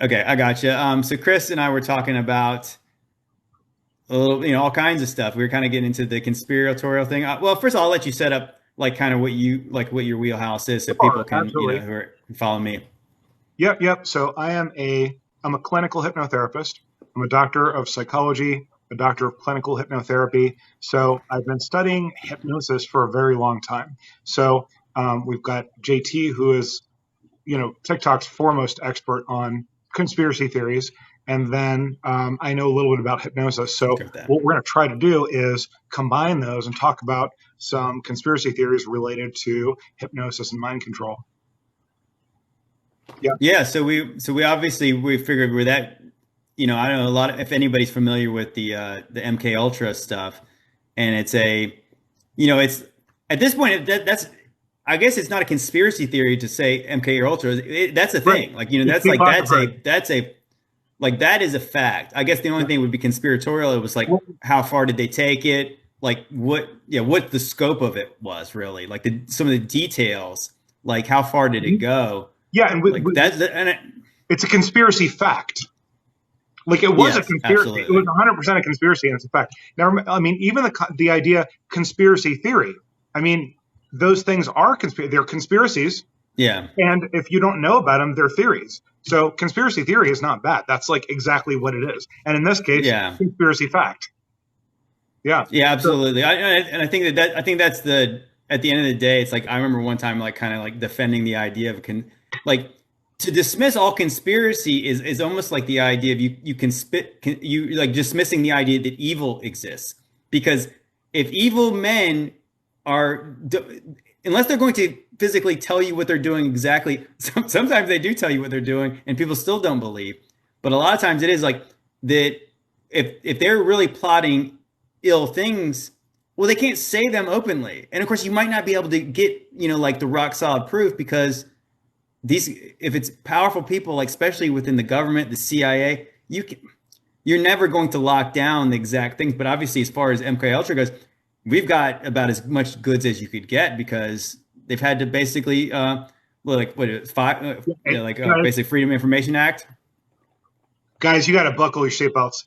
Okay, I gotcha. So Chris and I were talking about a little, all kinds of stuff. We were kind of getting into the conspiratorial thing. Well, first of all, I'll let you set up like kind of what your wheelhouse is, so people Sure, can, absolutely. who are, follow me. Yep. So I'm a clinical hypnotherapist. I'm a doctor of psychology, a doctor of clinical hypnotherapy. So I've been studying hypnosis for a very long time. So we've got JT, who is, TikTok's foremost expert on conspiracy theories. And then I know a little bit about hypnosis. So Okay with that. what we're going to try to do is combine those and talk about some conspiracy theories related to hypnosis and mind control. Yeah. Yeah, so we obviously we figured we're that, I don't know a lot of, if anybody's familiar with the MK Ultra stuff, and it's at this point that's I guess it's not a conspiracy theory to say MK Ultra. That's a Right. thing. Like, It's that's like declassified. that is a fact. I guess the only thing would be conspiratorial. It was like, Well, how far did they take it? Like what the scope of it was really. Like some of the details. Like how far did it go? yeah, and Like it's a conspiracy fact. Like it was a yes, conspiracy. It was absolutely. 100% a conspiracy, and it's a fact. Now, I mean, even the idea conspiracy theory. I mean, those things are they're conspiracies, Yeah. and if you don't know about them, they're theories. So conspiracy theory is not bad. That's like exactly what it is. And in this case, Yeah. conspiracy fact. Yeah. Yeah, So absolutely. And I think I think that's the at the end of the day, it's like I remember one time like kind of like defending the idea of like to dismiss all conspiracy is almost like the idea of you you like dismissing the idea that evil exists, because if evil men are unless they're going to physically tell you what they're doing exactly, sometimes they do tell you what they're doing and people still don't believe, but a lot of times it is like that. If they're really plotting ill things, well, they can't say them openly. And of course, you might not be able to get, like the rock solid proof, because if it's powerful people, like especially within the government, the CIA, you're never going to lock down the exact things. But obviously, as far as MK Ultra goes, we've got about as much goods as you could get, because they've had to basically, like what five, guys, basically Freedom of Information Act. guys, you got to buckle your seatbelts.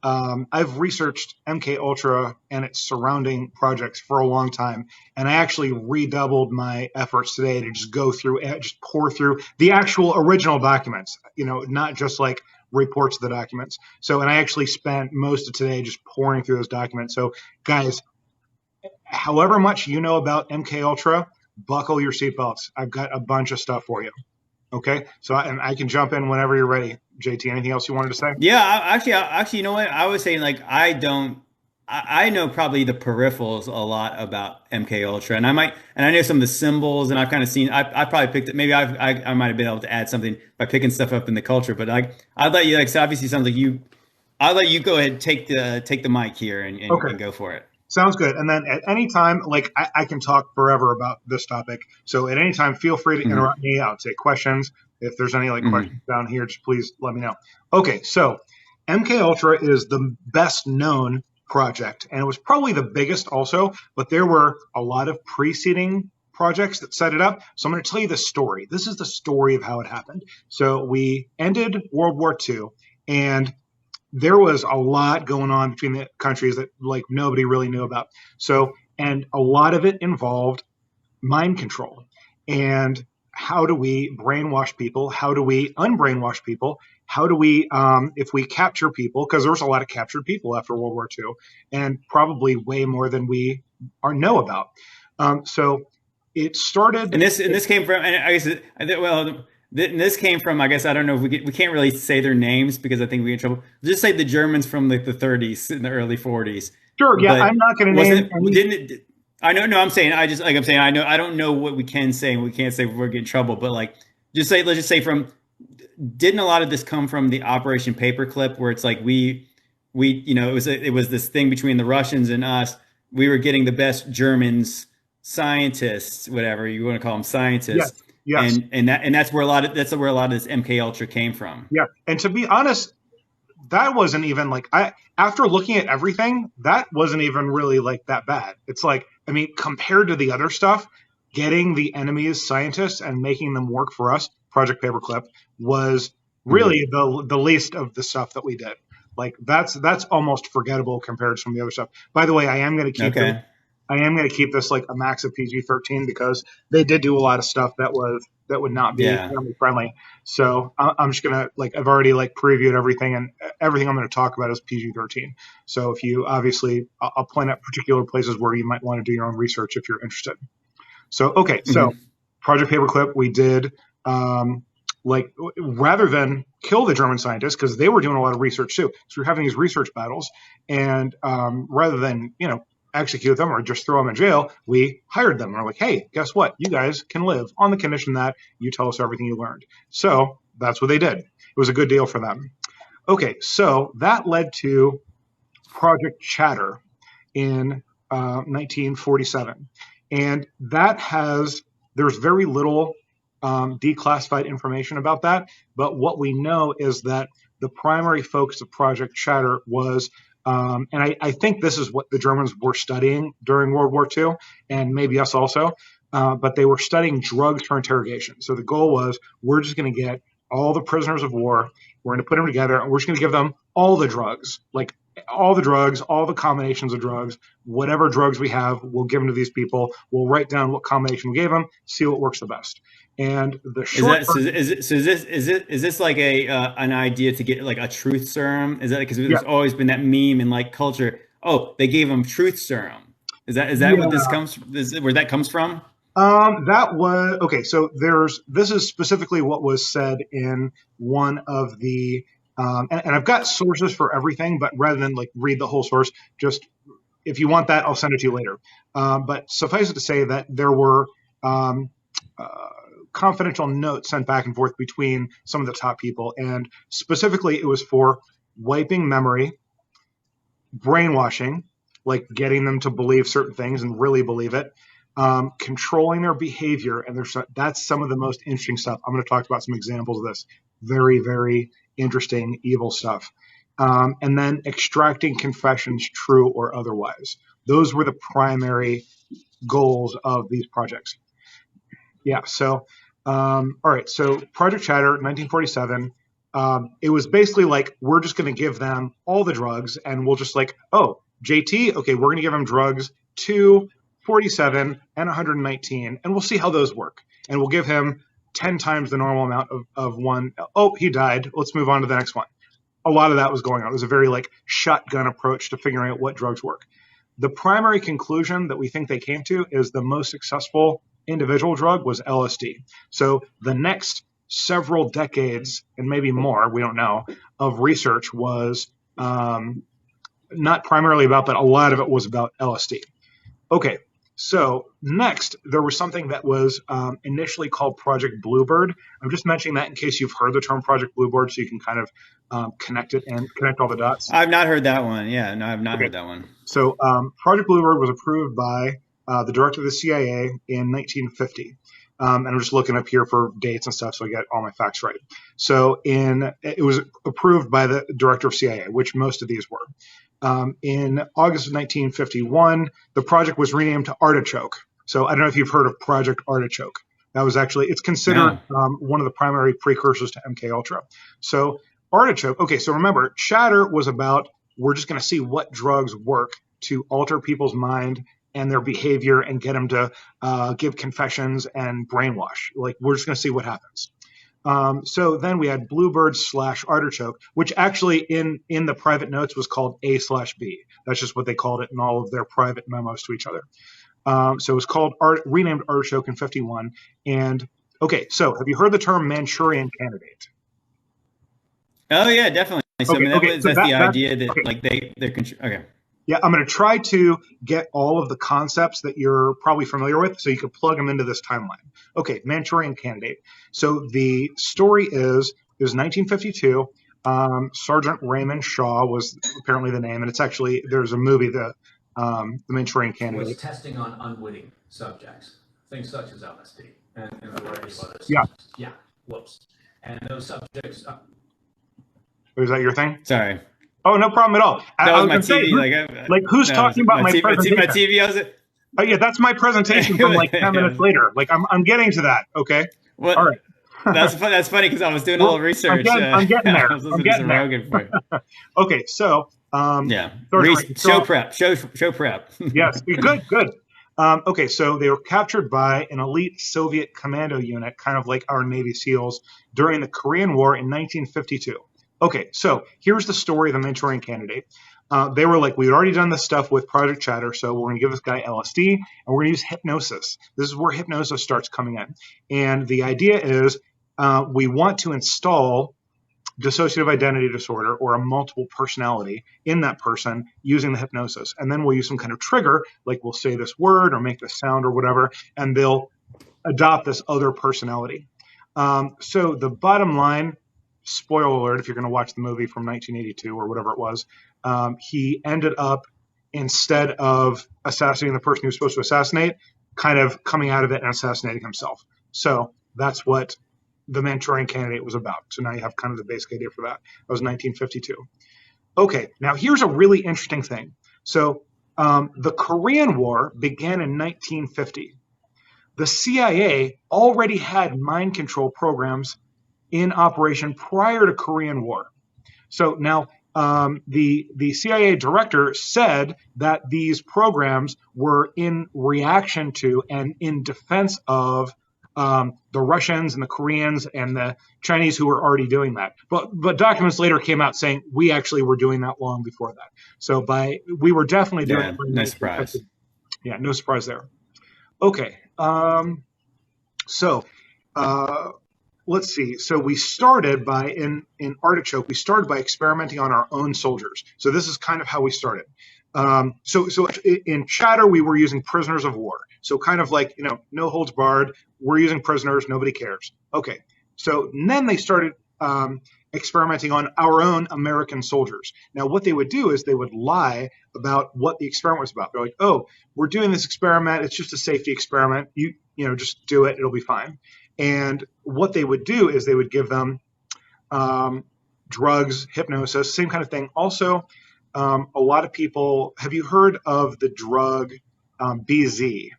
I've researched MK Ultra and its surrounding projects for a long time, and I actually redoubled my efforts today to just go through and just pour through the actual original documents. Not just like reports of the documents. So, and I actually spent most of today just pouring through those documents. So, guys, however much you know about MK Ultra, buckle your seatbelts. I've got a bunch of stuff for you. Okay, so and I can jump in whenever you're ready. JT, anything else you wanted to say? Yeah, actually, you know what? I was saying like I don't. I know probably the peripherals a lot about MK Ultra, and I know some of the symbols, and I've kind of seen. I probably picked it. Maybe I might have been able to add something by picking stuff up in the culture. But like I'd let you, like, so obviously sounds like you. I'll let you go ahead and take the mic here Okay. and go for it. Sounds good. And then at any time, like I can talk forever about this topic. So at any time, feel free to Hmm. interrupt me. I'll take questions. If there's any like questions Hmm. down here, just please let me know. Okay, so MK Ultra is the best known project, and it was probably the biggest also, but there were a lot of preceding projects that set it up. So I'm going to tell you the story. This is the story of how it happened. So we ended World War II, and there was a lot going on between the countries that like nobody really knew about. So, and a lot of it involved mind control. And how do we brainwash people? How do we unbrainwash people? How do we, if we capture people, because there was a lot of captured people after World War II, and probably way more than we know about. So it started. And this came from, and I guess well, this came from, I guess, I don't know if we can't really say their names because I think we get in trouble. Just say the Germans from like the 30s and the early 40s. Sure, yeah, I'm But not going to name wasn't it? any. Didn't it? I know. No, I'm saying. I just like I'm saying. I know. I don't know what we can say and we can't say if we're getting in trouble. But like, just say. Let's just say from. Didn't a lot of this come from the Operation Paperclip, where it's like it was this thing between the Russians and us. We were getting the best Germans, scientists, whatever you want to call them, Yes, scientists, yes, and that's where a lot of this MK Ultra came from. yeah. And to be honest, that wasn't even like I after looking at everything, that wasn't even really like that bad. It's like, I mean, compared to the other stuff, getting the enemy's scientists and making them work for us Project Paperclip, was really the least of the stuff that we did. Like that's almost forgettable compared to some of the other stuff. By the way, I am going to keep this like a max of PG-13 because they did do a lot of stuff that would not be family friendly. So I'm just gonna I've already previewed everything, and everything I'm going to talk about is PG-13. So if you obviously, I'll point out particular places where you might want to do your own research if you're interested. So okay, so Project Paperclip, we did rather than kill the German scientists, because they were doing a lot of research too. So we're having these research battles, and rather than execute them or just throw them in jail, we hired them. And we're like, hey, guess what? You guys can live on the condition that you tell us everything you learned. So that's what they did. It was a good deal for them. Okay, so that led to Project Chatter in 1947. And there's very little declassified information about that. But what we know is that the primary focus of Project Chatter was, and I think this is what the Germans were studying during World War II, and maybe us also, but they were studying drugs for interrogation. So the goal was, we're just going to get all the prisoners of war, we're going to put them together, and we're just going to give them all the drugs, all the combinations of drugs, whatever drugs we have, we'll give them to these people. We'll write down what combination we gave them, see what works the best. And the short is this like an idea to get like a truth serum? Is that because there's always been that meme in culture? Oh, they gave them truth serum. Is that what this comes? Where that comes from? That was okay. So this is specifically what was said in one of the. And I've got sources for everything, but rather than read the whole source, just if you want that, I'll send it to you later. But suffice it to say that there were confidential notes sent back and forth between some of the top people, and specifically it was for wiping memory, brainwashing, getting them to believe certain things and really believe it, controlling their behavior, and that's some of the most interesting stuff. I'm going to talk about some examples of this. Very, very interesting, evil stuff. And then extracting confessions, true or otherwise. Those were the primary goals of these projects. Yeah. So, all right. So Project Chatter, 1947. It was basically we're just going to give them all the drugs, and we'll just oh, JT, okay, we're going to give him drugs 2, 47, and 119, and we'll see how those work. And we'll give him 10 times the normal amount of one. Oh, he died. Let's move on to the next one. A lot of that was going on. It was a very shotgun approach to figuring out what drugs work. The primary conclusion that we think they came to is the most successful individual drug was LSD. So the next several decades, and maybe more, we don't know, of research was not primarily about, but a lot of it was about LSD. Okay. So next, there was something that was initially called Project Bluebird. I'm just mentioning that in case you've heard the term Project Bluebird, so you can kind of connect it and connect all the dots. I've not heard that one. Yeah, no, I've not heard that one. So Project Bluebird was approved by the director of the CIA in 1950. And I'm just looking up here for dates and stuff so I get all my facts right. So it was approved by the director of CIA, which most of these were. In August of 1951, the project was renamed to Artichoke. So I don't know if you've heard of Project Artichoke. That was it's considered one of the primary precursors to MKUltra. So Artichoke, okay, so remember, Chatter was about, we're just going to see what drugs work to alter people's mind and their behavior and get them to give confessions and brainwash. We're just going to see what happens. So then we had Bluebird/Artichoke, which actually in the private notes was called A/B. That's just what they called it in all of their private memos to each other. So it was called renamed Artichoke in 51. And okay, so have you heard the term Manchurian Candidate? Oh yeah, definitely. So that's the idea that they're okay. Yeah, I'm going to try to get all of the concepts that you're probably familiar with so you can plug them into this timeline. Okay, Manchurian Candidate. So the story is, it was 1952. Sergeant Raymond Shaw was apparently the name, and it's actually, there's a movie, the Manchurian Candidate. Was testing on unwitting subjects, things such as LSD and a variety of others. Yeah. Yeah, whoops. And those subjects... Was that your thing? Sorry. Oh, no problem at all. That was my TV. Who's talking about my presentation? My TV. Oh yeah, that's my presentation from 10 minutes later. I'm getting to that. Okay. What? All right. That's funny because I was doing a little research. I'm getting there. I was listening to some Rogan for Okay, so yeah. show Prep. Show prep. Yes, good. Okay, so they were captured by an elite Soviet commando unit, kind of like our Navy SEALs, during the Korean War in 1952. Okay, so here's the story of the Manchurian Candidate. They were like, we had already done this stuff with Project Chatter, so we're going to give this guy LSD, and we're going to use hypnosis. This is where hypnosis starts coming in. And the idea is we want to install dissociative identity disorder or a multiple personality in that person using the hypnosis. And then we'll use some kind of trigger, like we'll say this word or make this sound or whatever, and they'll adopt this other personality. So the bottom line, spoiler alert, if you're going to watch the movie from 1982 or whatever it was, he ended up, instead of assassinating the person he was supposed to assassinate, kind of coming out of it and assassinating himself. So that's what the Manchurian Candidate was about. So now you have kind of the basic idea for that. That was 1952. Okay, now here's a really interesting thing. So the Korean War began in 1950. The CIA already had mind control programs in operation prior to Korean War. So now the CIA director said that these programs were in reaction to and in defense of the Russians and the Koreans and the Chinese who were already doing that. But documents later came out saying we actually were doing that long before that. So we were definitely doing it. No surprise. Yeah, no surprise there. Okay. Let's see. So we started by, in Artichoke, we started by experimenting on our own soldiers. So this is kind of how we started. So in Chatter, we were using prisoners of war. So kind of like, no holds barred. We're using prisoners. Nobody cares. Okay. So then they started experimenting on our own American soldiers. Now, what they would do is they would lie about what the experiment was about. They're like, oh, we're doing this experiment. It's just a safety experiment. You just do it. It'll be fine. And what they would do is they would give them drugs, hypnosis, same kind of thing. Also, a lot of people, have you heard of the drug BZ?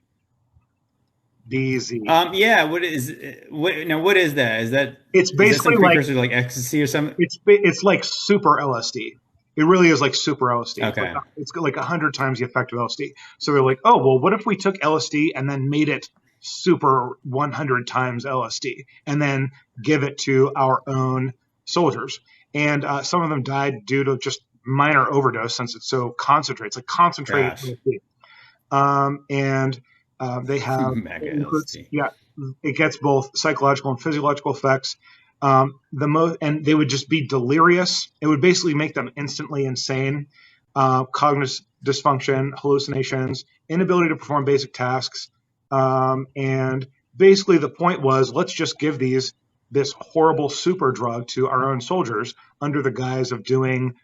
BZ. Yeah. What is that? Is that it's basically like ecstasy or something? It's like super LSD. It really is like super LSD. Okay. It's like 100 times the effect of LSD. So they're like, oh, well, what if we took LSD and then made it super 100 times LSD and then give it to our own soldiers? And some of them died due to just minor overdose since it's so concentrated. It's like concentrated LSD. And they have it gets both psychological and physiological effects. And they would just be delirious. It would basically make them instantly insane. Cognitive dysfunction, hallucinations, inability to perform basic tasks. And basically the point was, let's just give this horrible super drug to our own soldiers under the guise of doing,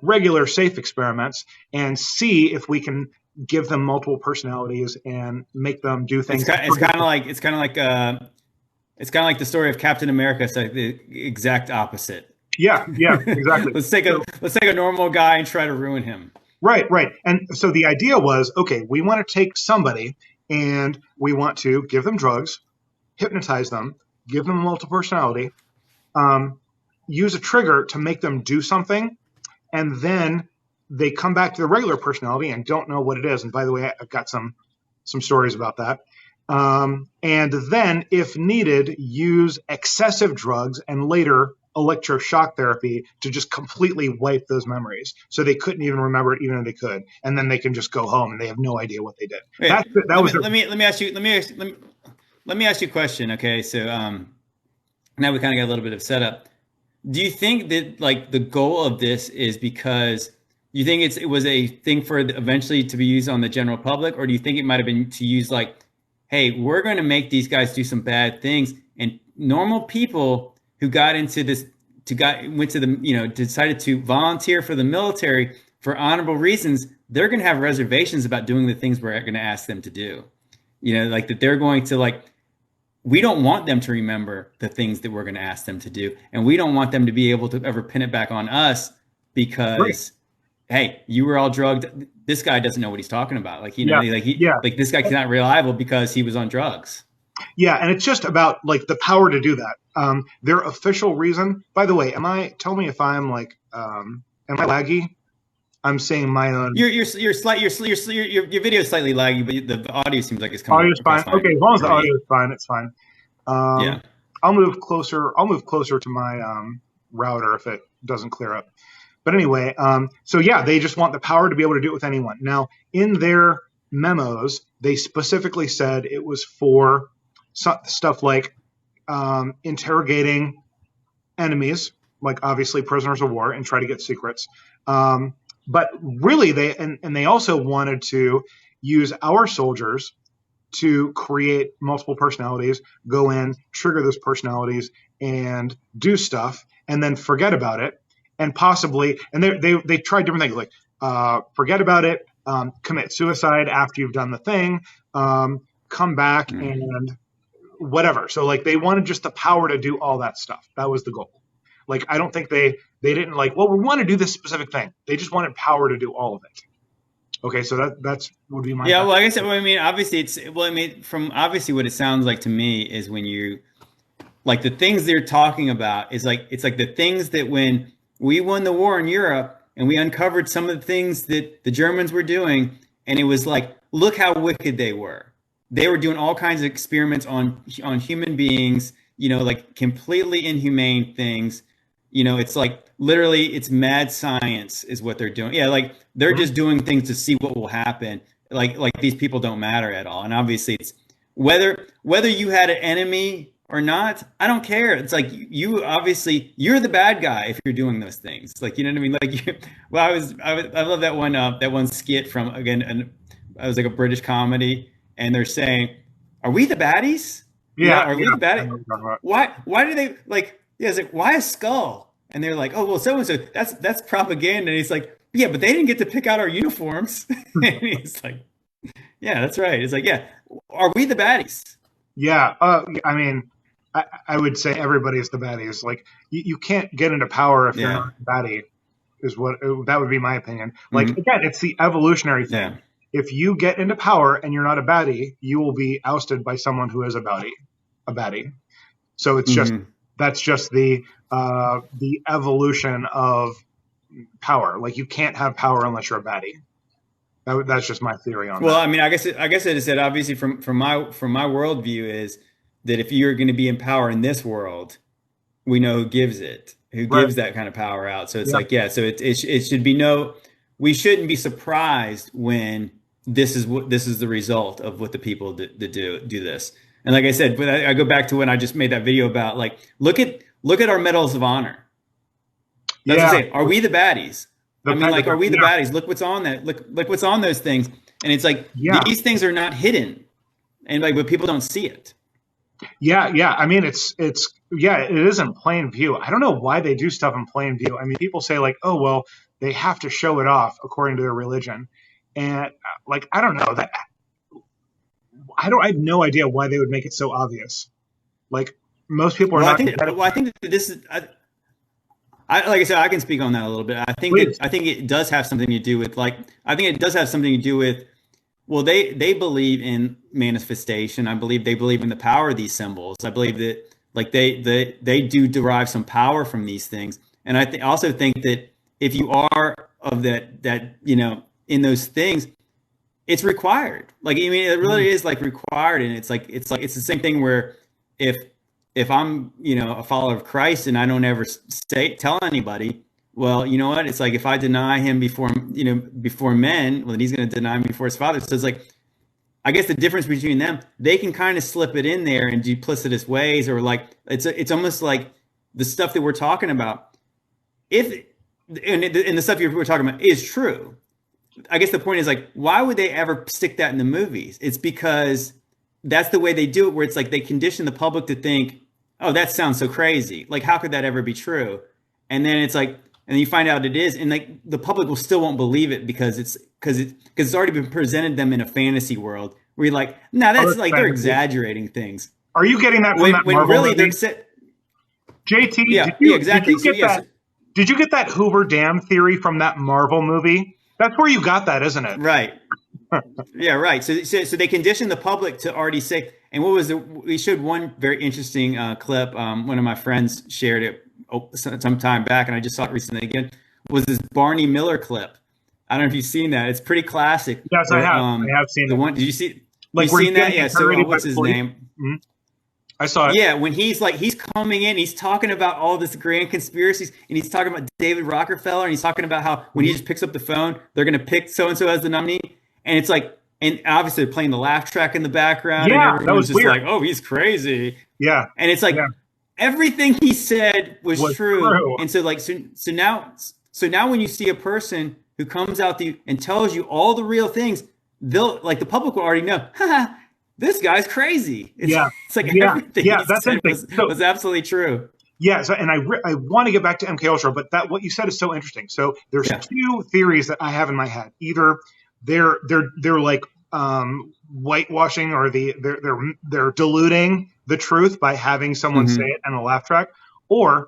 regular safe experiments and see if we can give them multiple personalities and make them do things. It's kind of like the story of Captain America. It's like the exact opposite. Yeah, exactly. let's take a normal guy and try to ruin him. Right. And so the idea was, okay, we want to take somebody and we want to give them drugs, hypnotize them, give them a multiple personality, use a trigger to make them do something, and then they come back to the regular personality and don't know what it is. And by the way, I've got some stories about that. And then, if needed, use excessive drugs and later electroshock therapy to just completely wipe those memories. So they couldn't even remember it, even though they could. And then they can just go home and they have no idea what they did. Wait, let me ask you a question. Okay. So, now we kind of got a little bit of setup. Do you think that like the goal of this is because you think it was a thing for eventually to be used on the general public, or do you think it might've been to use like, hey, we're going to make these guys do some bad things, and normal people who got into this, decided to volunteer for the military for honorable reasons, they're going to have reservations about doing the things we're going to ask them to do. Like that they're going to we don't want them to remember the things that we're going to ask them to do. And we don't want them to be able to ever pin it back on us because, hey, you were all drugged. This guy doesn't know what he's talking about. This guy is not reliable because he was on drugs. Yeah, and it's just about like the power to do that. Their official reason, by the way, tell me if I'm like, am I laggy? I'm saying my own. Your video is slightly laggy, but the audio seems like it's coming. Audio's fine. Okay, as long as the audio is fine, it's fine. Yeah. I'll move closer to my router if it doesn't clear up. But anyway, so yeah, they just want the power to be able to do it with anyone. Now, in their memos, they specifically said it was for stuff like interrogating enemies, like obviously prisoners of war, and try to get secrets. But really, they also wanted to use our soldiers to create multiple personalities, go in, trigger those personalities, and do stuff, and then forget about it, and possibly, and they tried different things like forget about it, commit suicide after you've done the thing, come back and whatever. So like they wanted just the power to do all that stuff. That was the goal. Like I don't think they didn't like, well, we want to do this specific thing. They just wanted power to do all of it. Okay, so that's would be my well, I guess I mean obviously from obviously what it sounds like to me is when you like the things they're talking about is like it's like the things that when we won the war in Europe and we uncovered some of the things that the Germans were doing, and it was like, look how wicked they were. They were doing all kinds of experiments on human beings, like completely inhumane things. It's like literally it's mad science is what they're doing. Yeah, like they're just doing things to see what will happen. Like these people don't matter at all. And obviously it's whether you had an enemy or not, I don't care. It's like you're the bad guy if you're doing those things. Like, you know what I mean? Like I love that one skit from, again, and it was like a British comedy, and they're saying, "Are we the baddies? Are we the baddies? Why do they like?" Yeah, it's like, why a skull? And they're like, oh, well, so-and-so, that's propaganda. And he's like, yeah, but they didn't get to pick out our uniforms. And he's like, yeah, that's right. It's like, yeah, are we the baddies? Yeah, I mean, I would say everybody's the baddies. Like, you can't get into power if you're not a baddie, that would be my opinion. Like, again, it's the evolutionary thing. Yeah. If you get into power and you're not a baddie, you will be ousted by someone who is a baddie. So it's just... That's just the evolution of power. Like you can't have power unless you're a baddie. That's just my theory on that. Well, I mean, I guess it is said obviously from my worldview is that if you're going to be in power in this world, we know who gives that kind of power out. So it's like, yeah, so it should be we shouldn't be surprised when this is the result of what the people that do this. And like I said, but I go back to when I just made that video about like, look at our medals of honor. That's what I'm saying. Are we the baddies? I mean, like, are we the baddies? Look what's on that. Look what's on those things. And it's like, these things are not hidden, and like, but people don't see it. Yeah. I mean, it is in plain view. I don't know why they do stuff in plain view. I mean, people say like, oh, well, they have to show it off according to their religion. And like, I don't know that. I have no idea why they would make it so obvious. Like most people are not. I think that this is. Like I said, I can speak on that a little bit. I think it does have something to do with like. I think it does have something to do with. Well, they believe in manifestation. I believe they believe in the power of these symbols. I believe that like they do derive some power from these things. And I also think that if you are of that in those things, it's required. Like, I mean, it really is like required. And it's the same thing where if I'm, a follower of Christ and I don't ever tell anybody, well, you know what? It's like, if I deny him before men, well, then he's going to deny me before his father. So it's like, I guess the difference between them, they can kind of slip it in there in duplicitous ways, or like, it's almost like the stuff that we're talking about. And the stuff we're talking about is true. I guess the point is like, why would they ever stick that in the movies? It's because that's the way they do it, where it's like they condition the public to think, oh, that sounds so crazy. Like, how could that ever be true? And then it's like, and you find out it is, and like the public won't believe it because it's already been presented them in a fantasy world where you're like, no, that's like they're exaggerating things. Are you getting that from that Marvel really movie? JT, exactly. Did you get that Hoover Dam theory from that Marvel movie? That's where you got that, isn't it? Right. Yeah, right. So they condition the public to already say. And what was we showed one very interesting clip. One of my friends shared it some time back, and I just saw it recently again. Was this Barney Miller clip? I don't know if you've seen that. It's pretty classic. Yes, Where, I have seen the it. one. Did you see? Like, you seen that? Yeah. So what's his name? Mm-hmm. I saw it. Yeah, when he's coming in, he's talking about all this grand conspiracies, and he's talking about David Rockefeller, and he's talking about how when he just picks up the phone, they're going to pick so and so as the nominee, and it's like, and obviously they're playing the laugh track in the background, Yeah, and everyone's just weird. like, oh, he's crazy. Yeah, and it's like everything he said was true, and so like so now when you see a person who comes out to you and tells you all the real things, they'll like the public will already know. This guy's crazy. It's like everything he said was absolutely true. Yeah, so, and I want to get back to MK Ultra, but what you said is so interesting. So there's two theories that I have in my head. Either they're like whitewashing, or they're diluting the truth by having someone say it on a laugh track. Or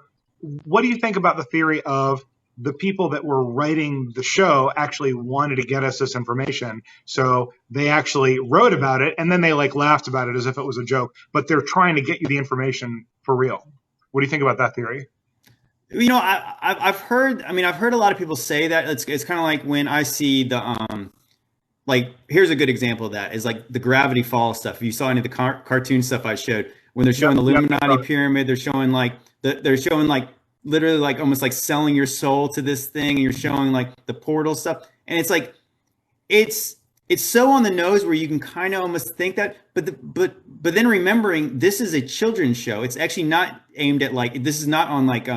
what do you think about the theory of the people that were writing the show actually wanted to get us this information, so they actually wrote about it, and then they like laughed about it as if it was a joke, but they're trying to get you the information for real? What do you think about that theory? You know, I've heard a lot of people say that. It's kind of like when I see the like, here's a good example of that is like the Gravity Falls stuff. If you saw any of the cartoon stuff I showed, when they're showing the Illuminati pyramid, they're showing like literally like almost like selling your soul to this thing, and you're showing like the portal stuff, and it's like it's so on the nose where you can kind of almost think that, but then remembering this is a children's show. It's actually not aimed at like, this is not on like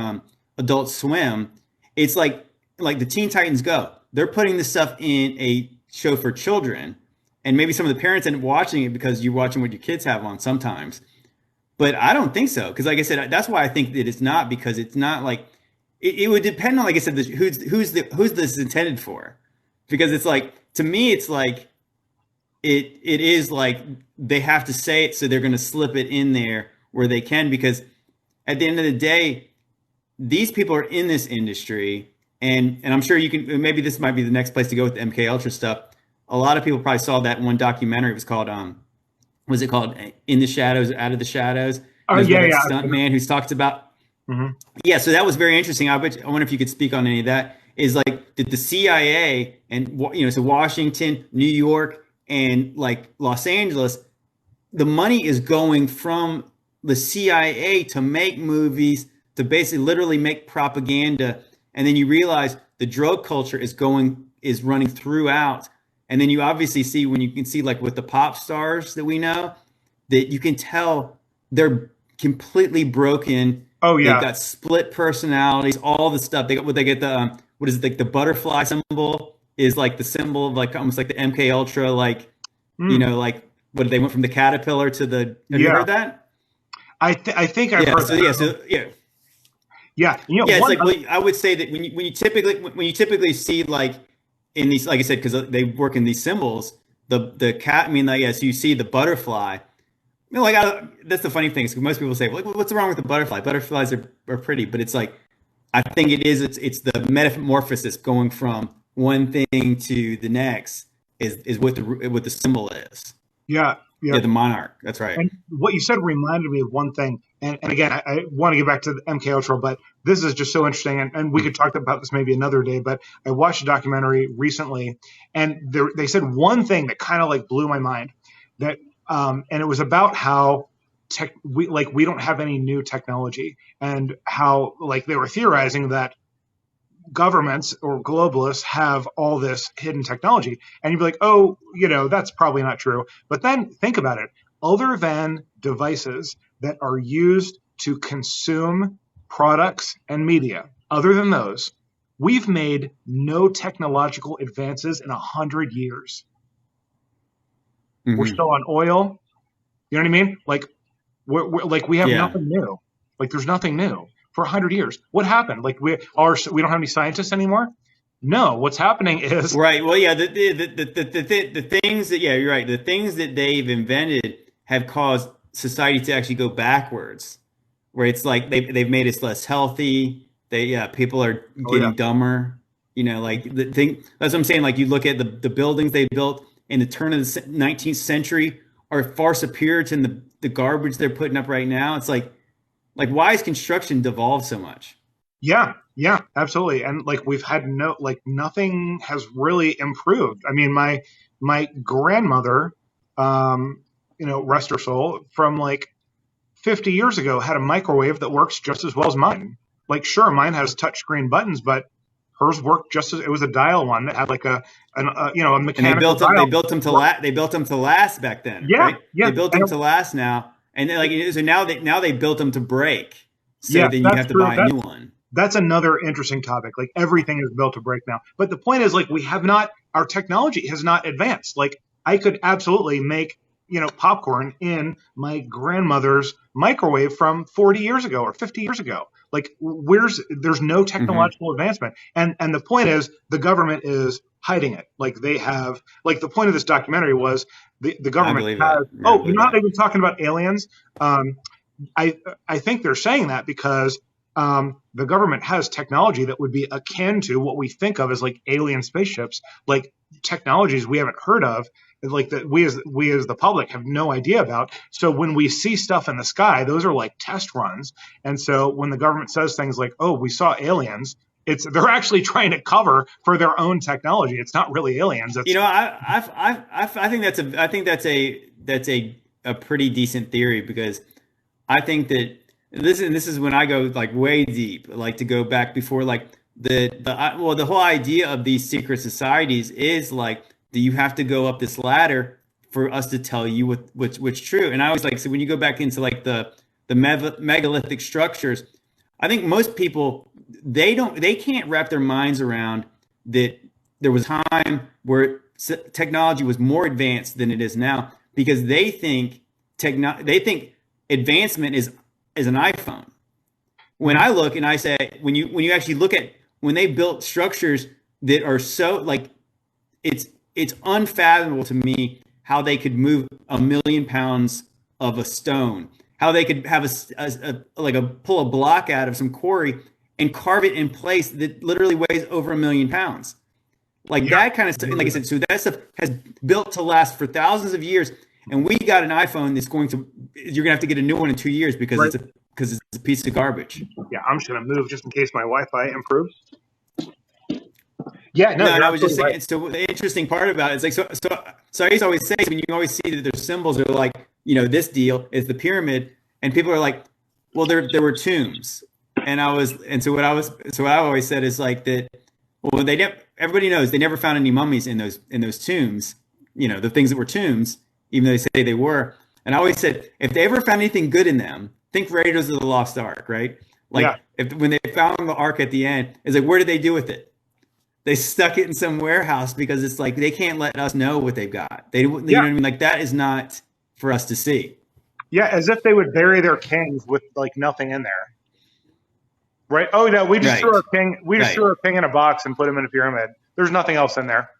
Adult Swim. It's like the Teen Titans Go. They're putting this stuff in a show for children, and maybe some of the parents end up watching it because you're watching what your kids have on sometimes. But I don't think so, because like I said, that's why I think that it's not, because it's not like it would depend on, like I said, who's this intended for, because it's like, to me it's like it is like they have to say it, so they're going to slip it in there where they can, because at the end of the day, these people are in this industry, and I'm sure you can, maybe this might be the next place to go with the MK Ultra stuff. A lot of people probably saw that one documentary. It was called was it called In the Shadows, Out of the Shadows? Stunt man who talks about. Yeah, so that was very interesting. I wonder if you could speak on any of that. Is like, did the CIA and so Washington, New York, and like Los Angeles, the money is going from the CIA to make movies, to basically literally make propaganda, and then you realize the drug culture is running throughout. And then you obviously see, when you can see like with the pop stars that we know, that you can tell they're completely broken. Oh yeah, they've got split personalities, all the stuff. They get the what is it, like the butterfly symbol is like the symbol of like almost like the MK Ultra, like like what they went from the caterpillar to the. Have you heard that? I think I've heard that. Yeah. It's like, I would say that when you typically see like in these, like I said, because they work in these symbols, the cat. I mean, like, yes, you see the butterfly. That's the funny thing, is most people say, like, what's wrong with the butterfly? Butterflies are pretty, but it's like, I think it's the metamorphosis going from one thing to the next is what the symbol is. Yeah, the monarch. That's right. And what you said reminded me of one thing. And again, I want to get back to the MK Ultra, but this is just so interesting. And we could talk about this maybe another day. But I watched a documentary recently, and they said one thing that kind of like blew my mind. That and it was about how we don't have any new technology, and how like they were theorizing that governments or globalists have all this hidden technology. And you'd be like, oh, that's probably not true. But then think about it. Other than devices that are used to consume products and media, other than those, we've made no technological advances in 100 years. Mm-hmm. We're still on oil. You know what I mean? Like, we have nothing new. Like, there's nothing new for 100 years. What happened? Like, we don't have any scientists anymore? No, what's happening is right. Well, yeah, the things that you're right. The things that they've invented have caused society to actually go backwards, where it's like they've made us less healthy. People are getting dumber. Like the thing. That's what I'm saying. Like, you look at the buildings they built in the turn of the 19th century are far superior to the garbage they're putting up right now. It's like why has construction devolved so much? Yeah, yeah, absolutely. And like we've had nothing has really improved. I mean, my grandmother, rest her soul, from like 50 years ago had a microwave that works just as well as mine. Like, sure, mine has touchscreen buttons, but hers worked just as it was a dial one that had like a mechanical and dial. They built them to last back then. Yeah, right? yeah. They built them to last now, and like so now they built them to break. So then you have to buy a new one. That's another interesting topic. Like everything is built to break now. But the point is, like, our technology has not advanced. Like I could absolutely make, popcorn in my grandmother's microwave from 40 years ago or 50 years ago. Like there's no technological advancement. And the point is the government is hiding it. Like they have, like the point of this documentary was the government has, they've been talking about aliens. I think they're saying that because the government has technology that would be akin to what we think of as like alien spaceships, like technologies we haven't heard of, like that we as the public have no idea about. So when we see stuff in the sky, those are like test runs. And so when the government says things like, "Oh, we saw aliens," they're actually trying to cover for their own technology. It's not really aliens. I think that's a pretty decent theory, because I think that this is when I go like way deep, like to go back before like the whole idea of these secret societies is like that you have to go up this ladder for us to tell you what's true. And I always like, so when you go back into like the megalithic structures, I think most people, they can't wrap their minds around that there was a time where technology was more advanced than it is now, because they think advancement is an iPhone. When I look and I say, when you actually look at when they built structures that are so like, it's unfathomable to me how they could move 1 million pounds of a stone, how they could have pull a block out of some quarry and carve it in place that literally weighs over 1 million pounds. Like that kind of stuff. Like I said, so that stuff has built to last for thousands of years. And we got an iPhone that's you're gonna have to get a new one in 2 years because it's a piece of garbage. Yeah, I'm just gonna move just in case my Wi-Fi improves. Yeah, no, I was just saying. Right. So the interesting part about it is like so I used to always say, when you always see that their symbols are like, this deal is the pyramid, and people are like, well, there were tombs, so what I always said is like that. Well, everybody knows they never found any mummies in those tombs. The things that were tombs, even though they say they were. And I always said, if they ever found anything good in them, think Raiders of the Lost Ark, right? Like when they found the Ark at the end, it's like, where did they do with it? They stuck it in some warehouse because it's like they can't let us know what they've got. You know what I mean? Like that is not for us to see. Yeah, as if they would bury their kings with like nothing in there. Right? Oh no, we just threw our king. We just threw our king in a box and put him in a pyramid. There's nothing else in there.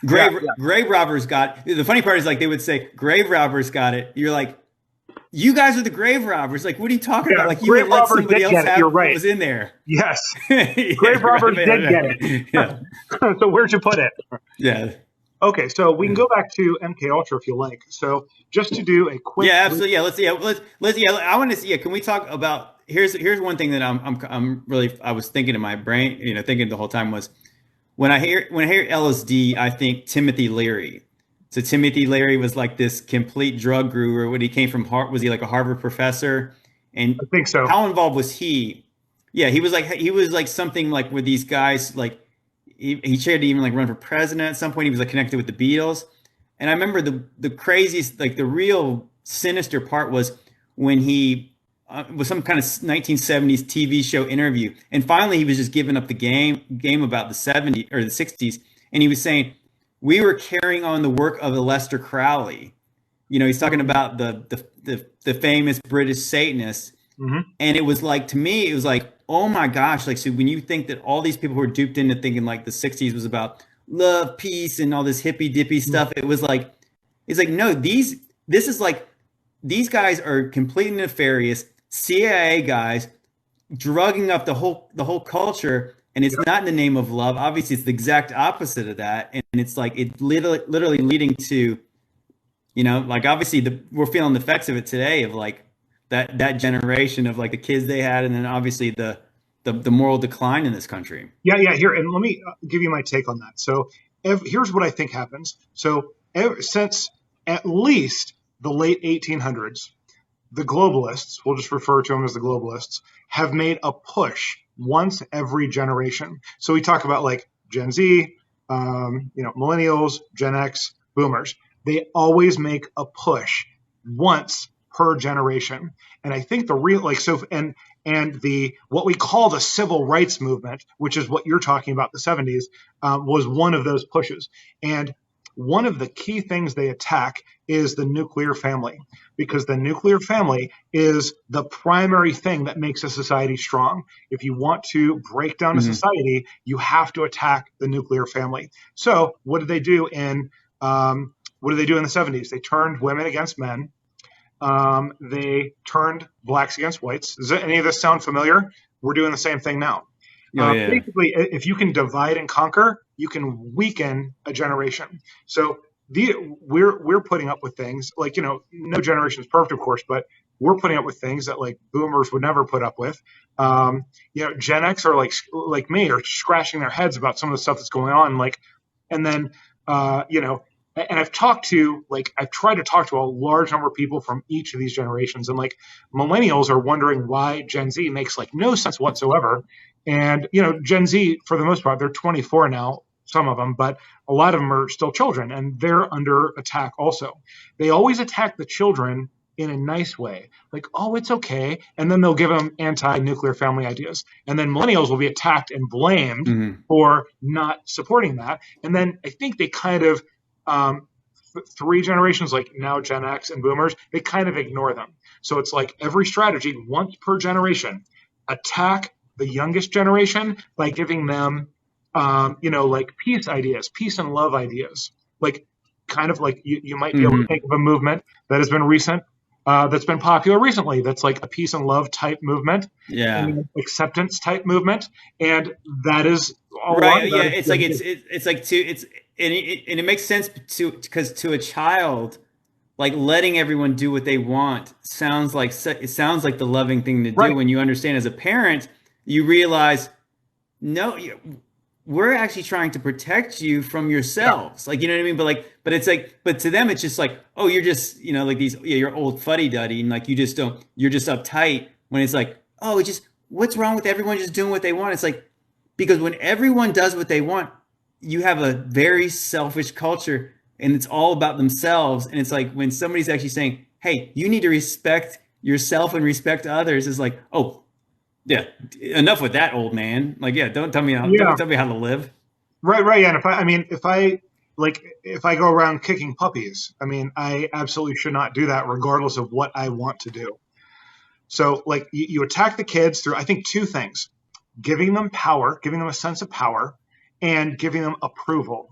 Grave robbers got. The funny part is like they would say grave robbers got it. You're like, you guys are the grave robbers. Like, what are you talking about? Like, you would let somebody else have what was in there. Yes, grave robbers did get it. Yeah. So where'd you put it? Yeah. Okay, so we can go back to MK Ultra if you like. So just to do a quick. Yeah, absolutely. Yeah, let's. I want to see. Yeah, can we talk about? Here's one thing that I'm really. I was thinking in my brain. Thinking the whole time was when I hear LSD, I think Timothy Leary. So Timothy Leary was like this complete drug guru. When he came from Harvard, was he like a Harvard professor? And I think so. How involved was he? Yeah, he was like something like with these guys. Like he tried to even like run for president at some point. He was like connected with the Beatles. And I remember the craziest, like the real sinister part was when he was some kind of 1970s TV show interview, and finally he was just giving up the game about the 70s or the 60s, and he was saying, we were carrying on the work of Aleister Crowley. He's talking about the famous British Satanists. Mm-hmm. And it was like, to me, it was like, oh my gosh, like, so when you think that all these people were duped into thinking like the 60s was about love, peace, and all this hippy dippy stuff, it was like, it's like, no, this is like, these guys are completely nefarious CIA guys drugging up the whole culture And it's not in the name of love. Obviously, it's the exact opposite of that. And it's like it literally leading to, like obviously we're feeling the effects of it today of like that generation of like the kids they had, and then obviously the moral decline in this country. Yeah. Here, and let me give you my take on that. So here's what I think happens. So since at least the late 1800s, the globalists, we'll just refer to them as the globalists, have made a push once every generation. So we talk about like Gen Z, millennials, Gen X, boomers. They always make a push once per generation. And I think the real and the what we call the civil rights movement, which is what you're talking about, the 70s, was one of those pushes. And one of the key things they attack is the nuclear family, because the nuclear family is the primary thing that makes a society strong. If you want to break down a society, you have to attack the nuclear family. So what did they do in the 70s? They turned women against men. They turned blacks against whites. Does any of this sound familiar? We're doing the same thing now. Basically, if you can divide and conquer, you can weaken a generation. So we're putting up with things like, no generation is perfect, of course, but we're putting up with things that like boomers would never put up with. Gen X are like me are scratching their heads about some of the stuff that's going on. And I've tried to talk to a large number of people from each of these generations, and like millennials are wondering why Gen Z makes like no sense whatsoever. And, Gen Z, for the most part, they're 24 now, some of them, but a lot of them are still children, and they're under attack also. They always attack the children in a nice way, like, oh, it's okay. And then they'll give them anti-nuclear family ideas. And then millennials will be attacked and blamed for not supporting that. And then I think they kind of, three generations, like now Gen X and boomers, they kind of ignore them. So it's like every strategy once per generation, attack the youngest generation by giving them, like peace ideas, peace and love ideas. Like kind of like you might be able to think of a movement that has been recent, that's been popular recently. That's like a peace and love type movement, acceptance type movement, and that is all right. Yeah, it's like and it makes sense because to a child, like letting everyone do what they want sounds like the loving thing to do. Right. When you understand as a parent, you realize, no, we're actually trying to protect you from yourselves. Yeah. Like, you know what I mean? But to them, it's just like, oh, you're just, like these, you're old fuddy-duddy. And like, you're just uptight, when it's like, oh, what's wrong with everyone just doing what they want? It's like, because when everyone does what they want, you have a very selfish culture, and it's all about themselves. And it's like when somebody's actually saying, hey, you need to respect yourself and respect others, is like, oh, yeah, enough with that, old man. Like, yeah, don't tell me how to live. Right. Yeah. And if I go around kicking puppies, I absolutely should not do that, regardless of what I want to do. So like you attack the kids through, I think, two things: giving them power, giving them a sense of power, and giving them approval.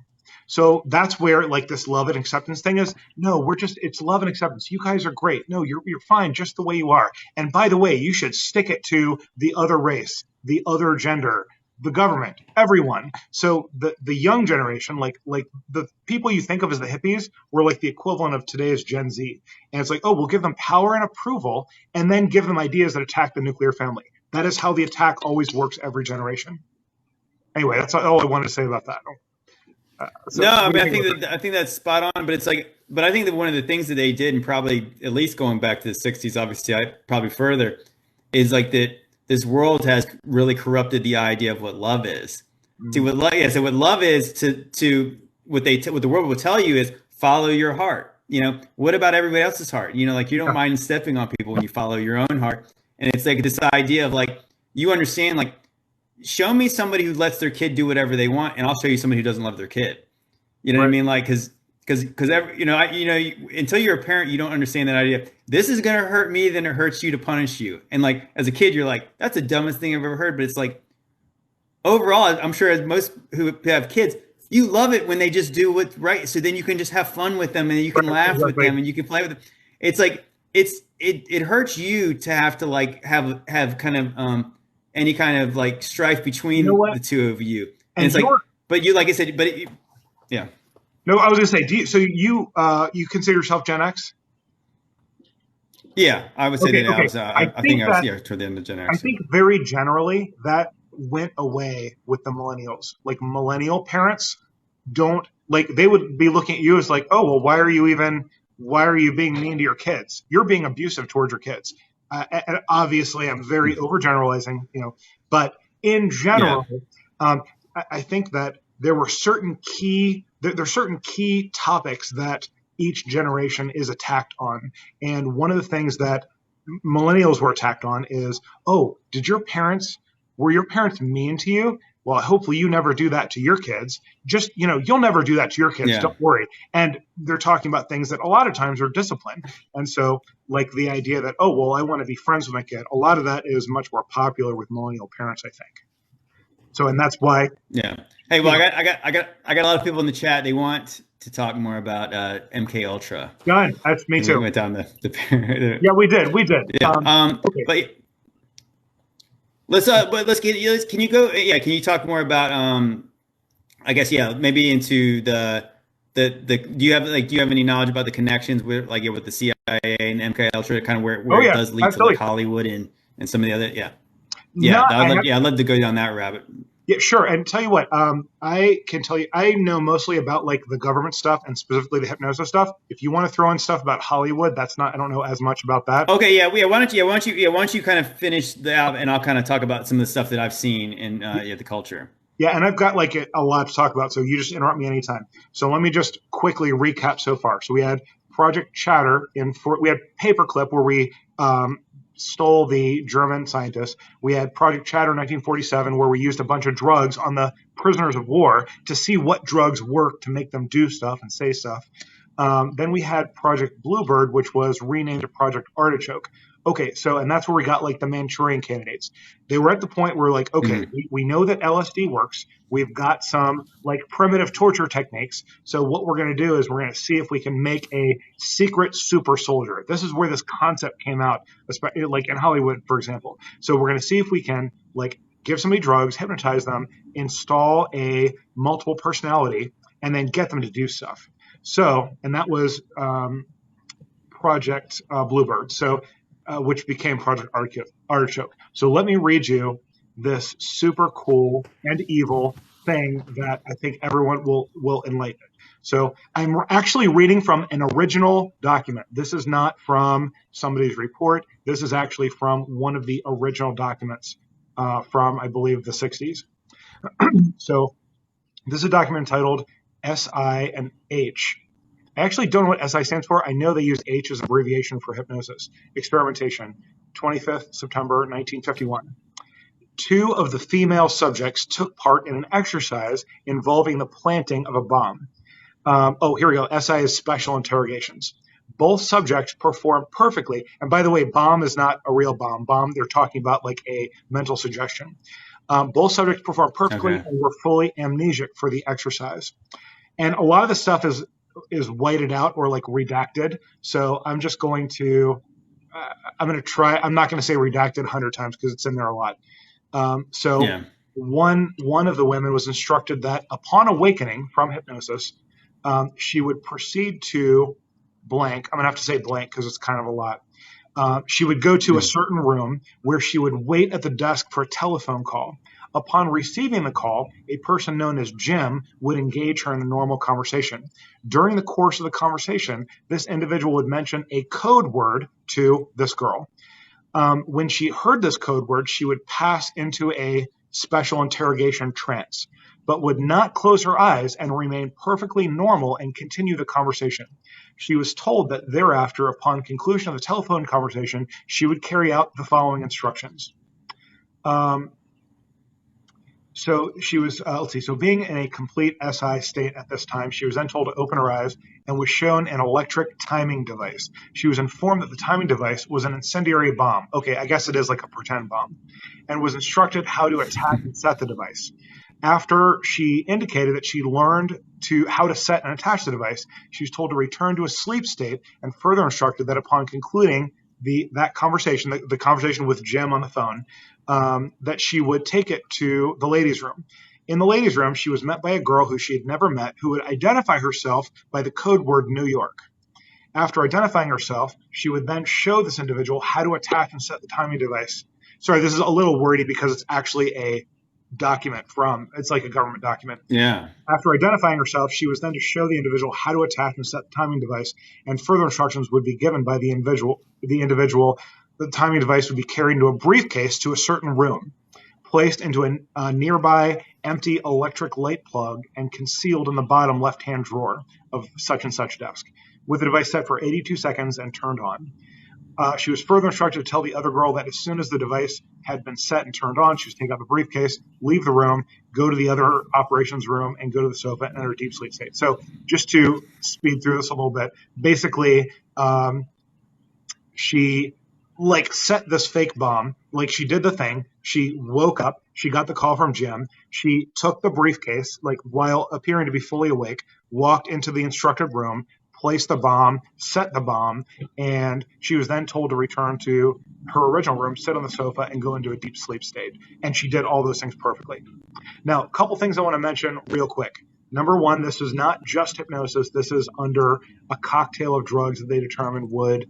So that's where like this love and acceptance thing is. No, it's love and acceptance. You guys are great. No, you're fine just the way you are. And by the way, you should stick it to the other race, the other gender, the government, everyone. So the young generation, like the people you think of as the hippies, were like the equivalent of today's Gen Z. And it's like, oh, we'll give them power and approval, and then give them ideas that attack the nuclear family. That is how the attack always works every generation. Anyway, that's all I wanted to say about that. I think that's spot on, but I think that one of the things that they did, and probably at least going back to the 60s, obviously probably further, is like that this world has really corrupted the idea of what love is. So what love is to what the world will tell you is follow your heart. What about everybody else's heart? Like you don't mind stepping on people when you follow your own heart. And it's like this idea of like, you understand, like, show me somebody who lets their kid do whatever they want, and I'll show you somebody who doesn't love their kid. You know what I mean? Like, because until you're a parent, you don't understand that idea. This is going to hurt me, then it hurts you to punish you. And like, as a kid, you're like, that's the dumbest thing I've ever heard. But it's like, overall, I'm sure as most who have kids, you love it when they just do what's right. So then you can just have fun with them, and you can laugh with them, and you can play with them. It's like, it hurts you to have to like have kind of, any kind of like strife between what? the two of you. And And it's like, you're but you, like I said, yeah. no, I was gonna say, so you consider yourself Gen X? Yeah, I would say Okay, that I okay. was. I think I was, yeah, toward the end of Gen I X. think very generally that went away with the millennials. Like millennial parents don't like they would be looking at you as like, oh well, why are you being mean to your kids? You're being abusive towards your kids. And obviously, I'm very overgeneralizing, but in Yeah, general, I think that there were there are certain key topics that each generation is attacked on, and one of the things that millennials were attacked on is, oh, were your parents mean to you? Well, hopefully you never do that to your kids. Just, you'll never do that to your kids. yeah, Don't worry. And they're talking about things that a lot of times are discipline. And so, like the idea that, oh, well, I want to be friends with my kid, a lot of that is much more popular with millennial parents, I think. So, and that's why. yeah. Hey, well, I got a lot of people in the chat. They want to talk more about MK Ultra. Done. That's me And too. we went down Yeah, we did. yeah. Okay. But can you go? Yeah, can you talk more about I guess, yeah, maybe into do you have any knowledge about the connections with with the CIA and MK Ultra, kind of where it does lead to like Hollywood and some of the other I'd love to go down that rabbit. Yeah, sure. And tell you what, I can tell you, I know mostly about like the government stuff and specifically the hypnosis stuff. If you want to throw in stuff about Hollywood, I don't know as much about that. Okay, yeah. Why don't you kind of finish that, and I'll kind of talk about some of the stuff that I've seen in the culture. Yeah, and I've got like a lot to talk about, so you just interrupt me anytime. So let me just quickly recap so far. So we had Project Chatter we had Paperclip where we stole the German scientists. We had Project Chatter in 1947 where we used a bunch of drugs on the prisoners of war to see what drugs worked to make them do stuff and say stuff. Then we had Project Bluebird, which was renamed to Project Artichoke. Okay, and that's where we got like the Manchurian candidates. They were at the point where like, okay, we know that LSD works. We've got some like primitive torture techniques. So what we're going to do is we're going to see if we can make a secret super soldier. This is where this concept came out, like in Hollywood, for example. So we're going to see if we can like give somebody drugs, hypnotize them, install a multiple personality, and then get them to do stuff. So, and that was Project Bluebird. So, which became Project Artichoke. So let me read you this super cool and evil thing that I think everyone will enlighten. So I'm actually reading from an original document. This is not from somebody's report. This is actually from one of the original documents from, I believe, the 60s. So this is a document entitled SI and H. I actually don't know what SI stands for. I know they use H as abbreviation for hypnosis. Experimentation, 25th September 1951. 2 of the female subjects took part in an exercise involving the planting of a bomb. Here we go. SI is special interrogations. Both subjects performed perfectly. And by the way, bomb is not a real bomb. Bomb, they're talking about like a mental suggestion. Both subjects performed perfectly and were fully amnesic for the exercise. And a lot of the stuff is whited out or like redacted. So I'm just going to, I'm not going to say redacted 100 times because it's in there a lot. One of the women was instructed that upon awakening from hypnosis, she would proceed to blank. I'm going to have to say blank because it's kind of a lot. She would go to a certain room where she would wait at the desk for a telephone call. Upon receiving the call, a person known as Jim would engage her in a normal conversation. During the course of the conversation, this individual would mention a code word to this girl. When she heard this code word, she would pass into a special interrogation trance, but would not close her eyes and remain perfectly normal and continue the conversation. She was told that thereafter, upon conclusion of the telephone conversation, she would carry out the following instructions. So she was, so being in a complete SI state at this time, she was then told to open her eyes and was shown an electric timing device. She was informed that the timing device was an incendiary bomb. Okay, I guess it is like a pretend bomb. And was instructed how to attack and set the device. After she indicated that she learned how to set and attach the device, she was told to return to a sleep state and further instructed that upon concluding that conversation, the conversation with Jim on the phone, that she would take it to the ladies' room. In the ladies' room, she was met by a girl who she had never met, who would identify herself by the code word New York. After identifying herself, she would then show this individual how to attach and set the timing device. Sorry, this is a little wordy because it's actually a document it's like a government document. Yeah. After identifying herself, she was then to show the individual how to attach and set the timing device, and further instructions would be given by the individual. The timing device would be carried into a briefcase to a certain room, placed into a nearby empty electric light plug, and concealed in the bottom left-hand drawer of such and such desk, with the device set for 82 seconds and turned on. She was further instructed to tell the other girl that as soon as the device had been set and turned on, she was to take out the briefcase, leave the room, go to the other operations room, and go to the sofa and enter a deep sleep state. So just to speed through this a little bit, basically she set this fake bomb. She did the thing. She woke up. She got the call from Jim. She took the briefcase, while appearing to be fully awake, walked into the instructed room, placed the bomb, set the bomb, and she was then told to return to her original room, sit on the sofa, and go into a deep sleep state. And she did all those things perfectly. Now, a couple things I want to mention real quick. Number one, this is not just hypnosis. This is under a cocktail of drugs that they determined would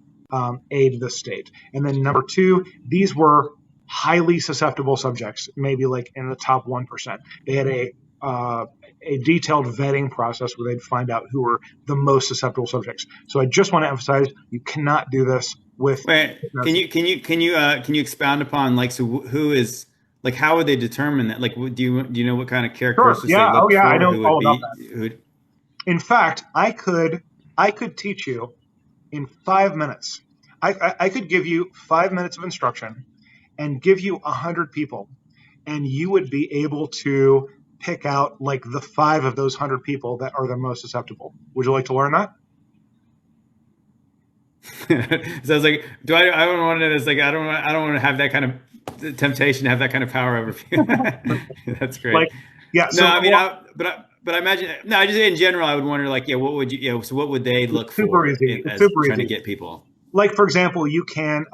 aid the state. And then number two, these were highly susceptible subjects, maybe in the top 1%. They had a detailed vetting process where they'd find out who were the most susceptible subjects. So I just want to emphasize, you cannot do this with. Wait, can you expound upon so who is how would they determine that? Do you know what kind of characteristics? Sure. Yeah. They look for? I know all about that. In fact, I could teach you in 5 minutes. I could give you 5 minutes of instruction and give you 100 people, and you would be able to pick out the 5 of those 100 people that are the most susceptible. Would you like to learn that? So I was like, I don't want to. It's I don't want to have that kind of temptation to have that kind of power over you. That's great. Yeah. No, I mean, but I imagine. No, I just in general, I would wonder what would you? So what would they look for? Easy. As super trying easy. To get people. For example, you can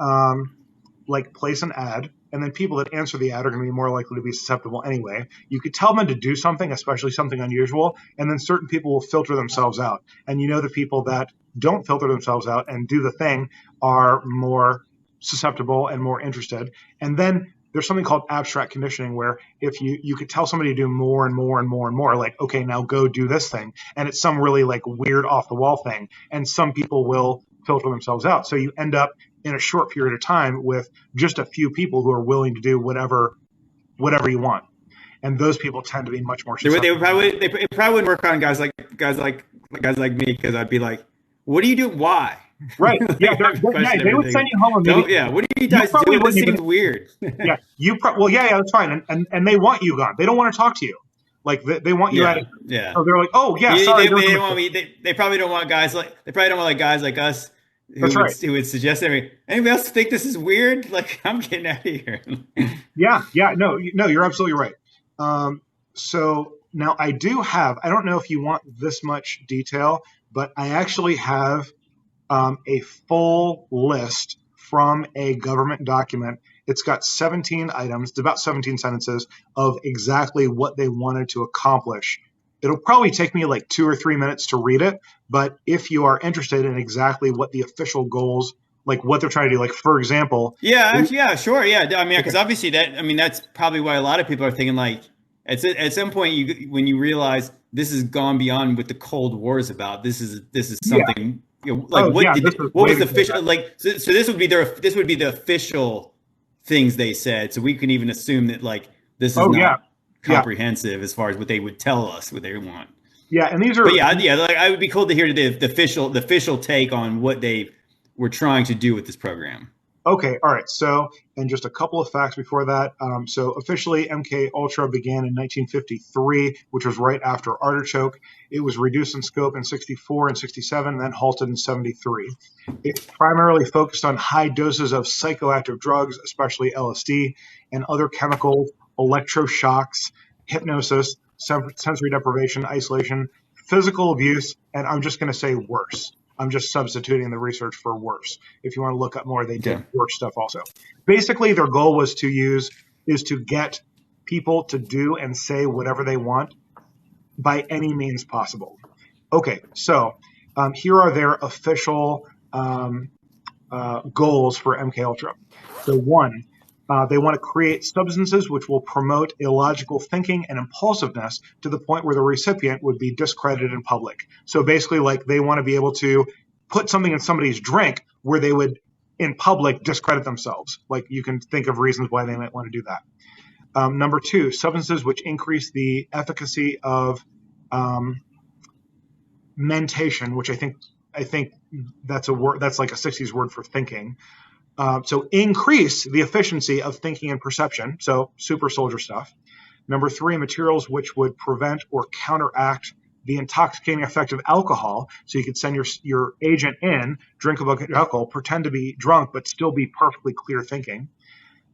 place an ad, and then people that answer the ad are going to be more likely to be susceptible anyway. You could tell them to do something, especially something unusual, and then certain people will filter themselves out. And the people that don't filter themselves out and do the thing are more susceptible and more interested. And then there's something called abstract conditioning, where if you could tell somebody to do more and more and more and more, okay, now go do this thing. And it's some really weird off the wall thing. And some people will filter themselves out. So you end up in a short period of time with just a few people who are willing to do whatever you want. And those people tend to be much more susceptible. It probably wouldn't work on guys like me, because I'd be like, what do you do? Why? Right. Yeah. They would send you home. What do you guys do? This seems weird. Yeah. That's fine. And they want you gone. They don't want to talk to you. They want you out of. Yeah. So they're like, oh yeah, sorry. They want me. They probably don't want guys guys like us. Who would suggest anybody else think this is weird? I'm getting out of here. Yeah. No, you're absolutely right. So now I don't know if you want this much detail, but I actually have a full list from a government document. It's got 17 items, it's about 17 sentences of exactly what they wanted to accomplish. It'll probably take me 2 or 3 minutes to read it, but if you are interested in exactly what the official goals, what they're trying to do, for example. Yeah, sure. Yeah. I mean, because obviously that's probably why a lot of people are thinking at some point when you realize this has gone beyond what the Cold War is about. This is something, what was the official, so this would be the official things they said. So we can even assume that this is not comprehensive as far as what they would tell us what they want. Yeah, and these are. But I would be cool to hear the official take on what they were trying to do with this program. Okay, all right. So, and just a couple of facts before that. So officially, MK Ultra began in 1953, which was right after Artichoke. It was reduced in scope in 64 and 67, and then halted in 73. It primarily focused on high doses of psychoactive drugs, especially LSD, and other chemicals, electroshocks, hypnosis, sensory deprivation, isolation, physical abuse, and I'm just going to say worse. I'm just substituting the research for worse. If you want to look up more, they did worse stuff also. Basically, their goal was to use is to get people to do and say whatever they want by any means possible. Okay, so here are their official goals for MKUltra. So one, they want to create substances which will promote illogical thinking and impulsiveness to the point where the recipient would be discredited in public. So basically, like, they want to be able to put something in somebody's drink where they would, in public, discredit themselves. Like, you can think of reasons why they might want to do that. Number two, substances which increase the efficacy of mentation, which I think that's a word, that's like a 60s word for thinking. So increase the efficiency of thinking and perception. So super soldier stuff. Number three, materials which would prevent or counteract the intoxicating effect of alcohol. So you could send your agent in, drink a bucket of alcohol, pretend to be drunk, but still be perfectly clear thinking.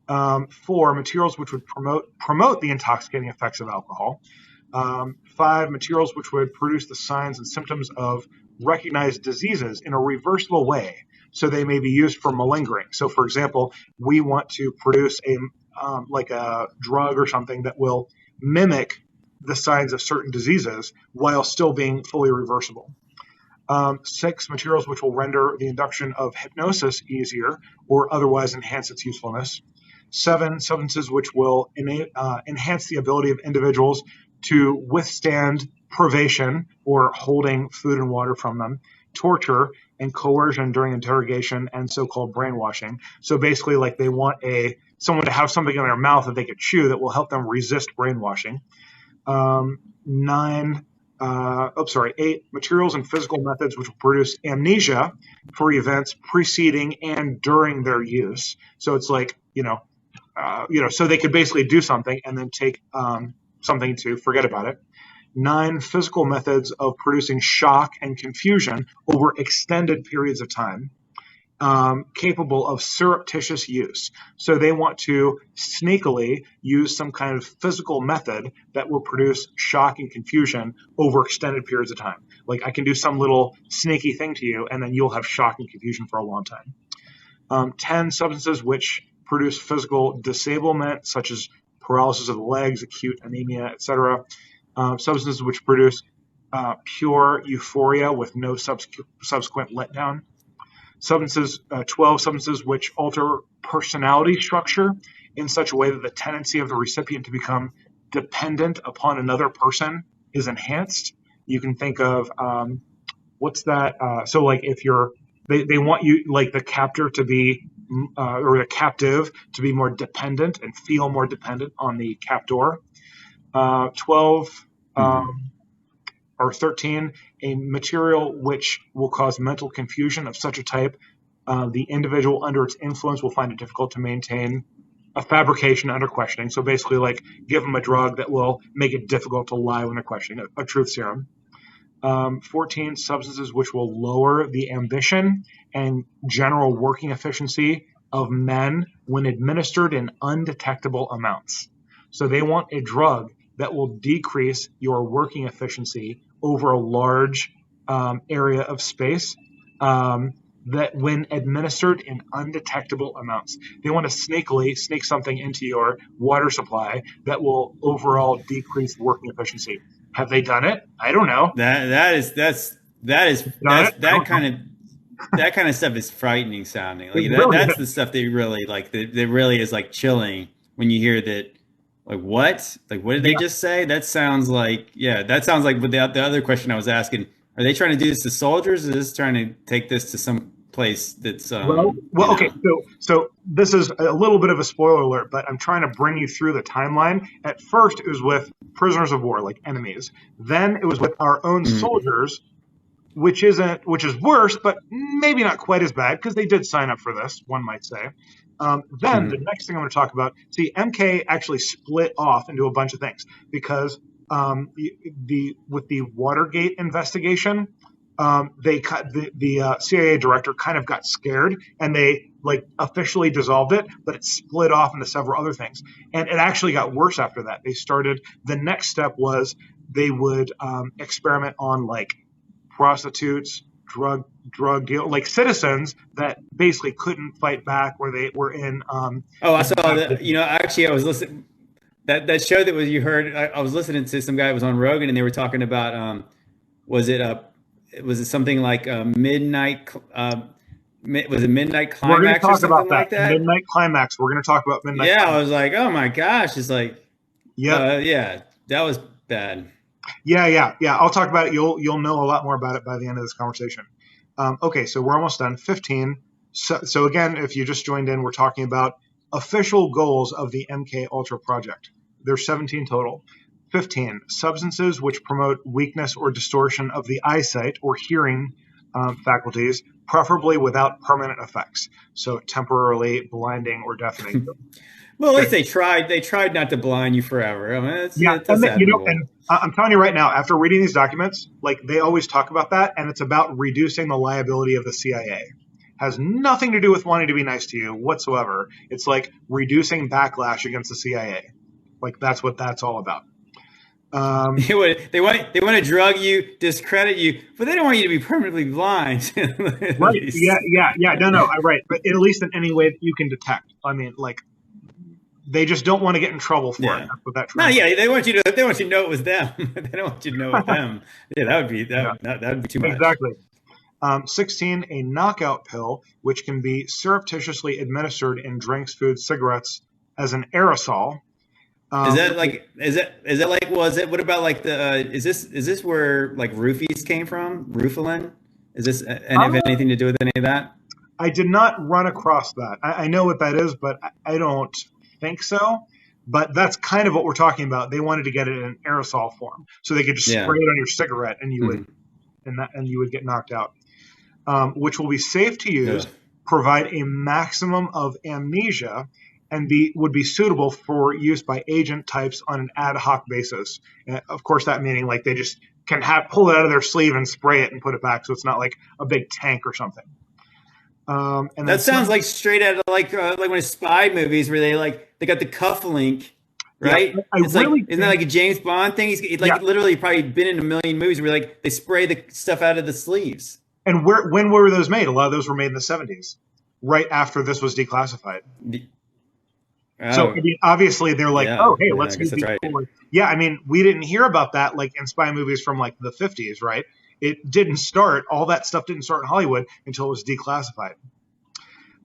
Four, materials which would promote the intoxicating effects of alcohol. Five, materials which would produce the signs and symptoms of recognized diseases in a reversible way. So they may be used for malingering. So, for example, we want to produce like a drug or something that will mimic the signs of certain diseases while still being fully reversible. Six, materials which will render the induction of hypnosis easier or otherwise enhance its usefulness. Seven, substances which will enhance the ability of individuals to withstand privation or holding food and water from them, torture, and coercion during interrogation, and so-called brainwashing. So basically, like, they want someone to have something in their mouth that they could chew that will help them resist brainwashing. Eight, materials and physical methods which will produce amnesia for events preceding and during their use. So it's like, so they could basically do something and then take something to forget about it. 9, physical methods of producing shock and confusion over extended periods of time, capable of surreptitious use. So they want to sneakily use some kind of physical method that will produce shock and confusion over extended periods of time. Like, I can do some little sneaky thing to you, and then you'll have shock and confusion for a long time. 10, substances which produce physical disablement, such as paralysis of the legs, acute anemia, etc. Substances which produce pure euphoria with no subsequent letdown. 12, substances which alter personality structure in such a way that the tendency of the recipient to become dependent upon another person is enhanced. You can think of, what's that? So like if they want you, like the captor to be, or the captive to be more dependent and feel more dependent on the captor. 12, or 13, a material which will cause mental confusion of such a type, the individual under its influence will find it difficult to maintain a fabrication under questioning. So basically, like, give them a drug that will make it difficult to lie when they're questioning, a truth serum. 14, substances which will lower the ambition and general working efficiency of men when administered in undetectable amounts. So they want a drug that will decrease your working efficiency over a large area of space, that when administered in undetectable amounts. They want to sneak something into your water supply that will overall decrease working efficiency. Have they done it? I don't know. That kind of stuff is frightening sounding. Like that's the stuff that really like that really is like chilling when you hear that. Like what? Like what did they just say? That sounds like what the other question I was asking. Are they trying to do this to soldiers, or is this trying to take this to some place that's okay. So this is a little bit of a spoiler alert, but I'm trying to bring you through the timeline. At first, it was with prisoners of war, like enemies. Then it was with our own soldiers, which is worse, but maybe not quite as bad because they did sign up for this, one might say. Then the next thing I'm going to talk about, see, MK actually split off into a bunch of things because with the Watergate investigation, the CIA director kind of got scared and they like officially dissolved it, but it split off into several other things. And it actually got worse after that. The next step was they would experiment on like prostitutes, drug deal, like citizens that basically couldn't fight back, where they were in. Oh, I saw that. Actually, I was listening that show that was you heard. I was listening to some guy that was on Rogan, and they were talking about was it something like midnight? Was it Midnight Climax or something like that? Midnight Climax. We're going to talk about Midnight. Yeah, Climax. I was like, oh my gosh, it's like, yeah, that was bad. Yeah. I'll talk about it. You'll know a lot more about it by the end of this conversation. Okay, so we're almost done. 15. So again, if you just joined in, we're talking about official goals of the MK Ultra project. There's 17 total. 15, substances which promote weakness or distortion of the eyesight or hearing faculties, preferably without permanent effects. So temporarily blinding or deafening. Well, at least they tried. They tried not to blind you forever. I mean, and I'm telling you right now, after reading these documents, like they always talk about that, and it's about reducing the liability of the CIA. Has nothing to do with wanting to be nice to you whatsoever. It's like reducing backlash against the CIA. Like that's what that's all about. They want to drug you, discredit you, but they don't want you to be permanently blind. Right? Yeah. No. Right. But at least in any way that you can detect. I mean, like they just don't want to get in trouble for it. That's what that. No, yeah, they want you to know it was them. They don't want you to know it was them. Yeah, that would be too much. Exactly. 16, a knockout pill, which can be surreptitiously administered in drinks, food, cigarettes as an aerosol. What about like is this where like roofies came from? Roofalin? Is this have anything to do with any of that? I did not run across that. I know what that is, but I don't think so. But that's kind of what we're talking about. They wanted to get it in an aerosol form, so they could just spray it on your cigarette, and you would get knocked out. Which will be safe to use, provide a maximum of amnesia, and would be suitable for use by agent types on an ad hoc basis. And of course, that meaning like they just can pull it out of their sleeve and spray it and put it back, so it's not like a big tank or something. And that sounds like straight out of like one of spy movies where they got the cuff link, right? Yeah, isn't that like a James Bond thing? He's literally probably been in a million movies where like they spray the stuff out of the sleeves. And when were those made? A lot of those were made in the 70s, right after this was declassified. So I mean, obviously they're like, let's do these cool. Yeah, I mean, we didn't hear about that like in spy movies from like the 50s, right? It didn't start. All that stuff didn't start in Hollywood until it was declassified.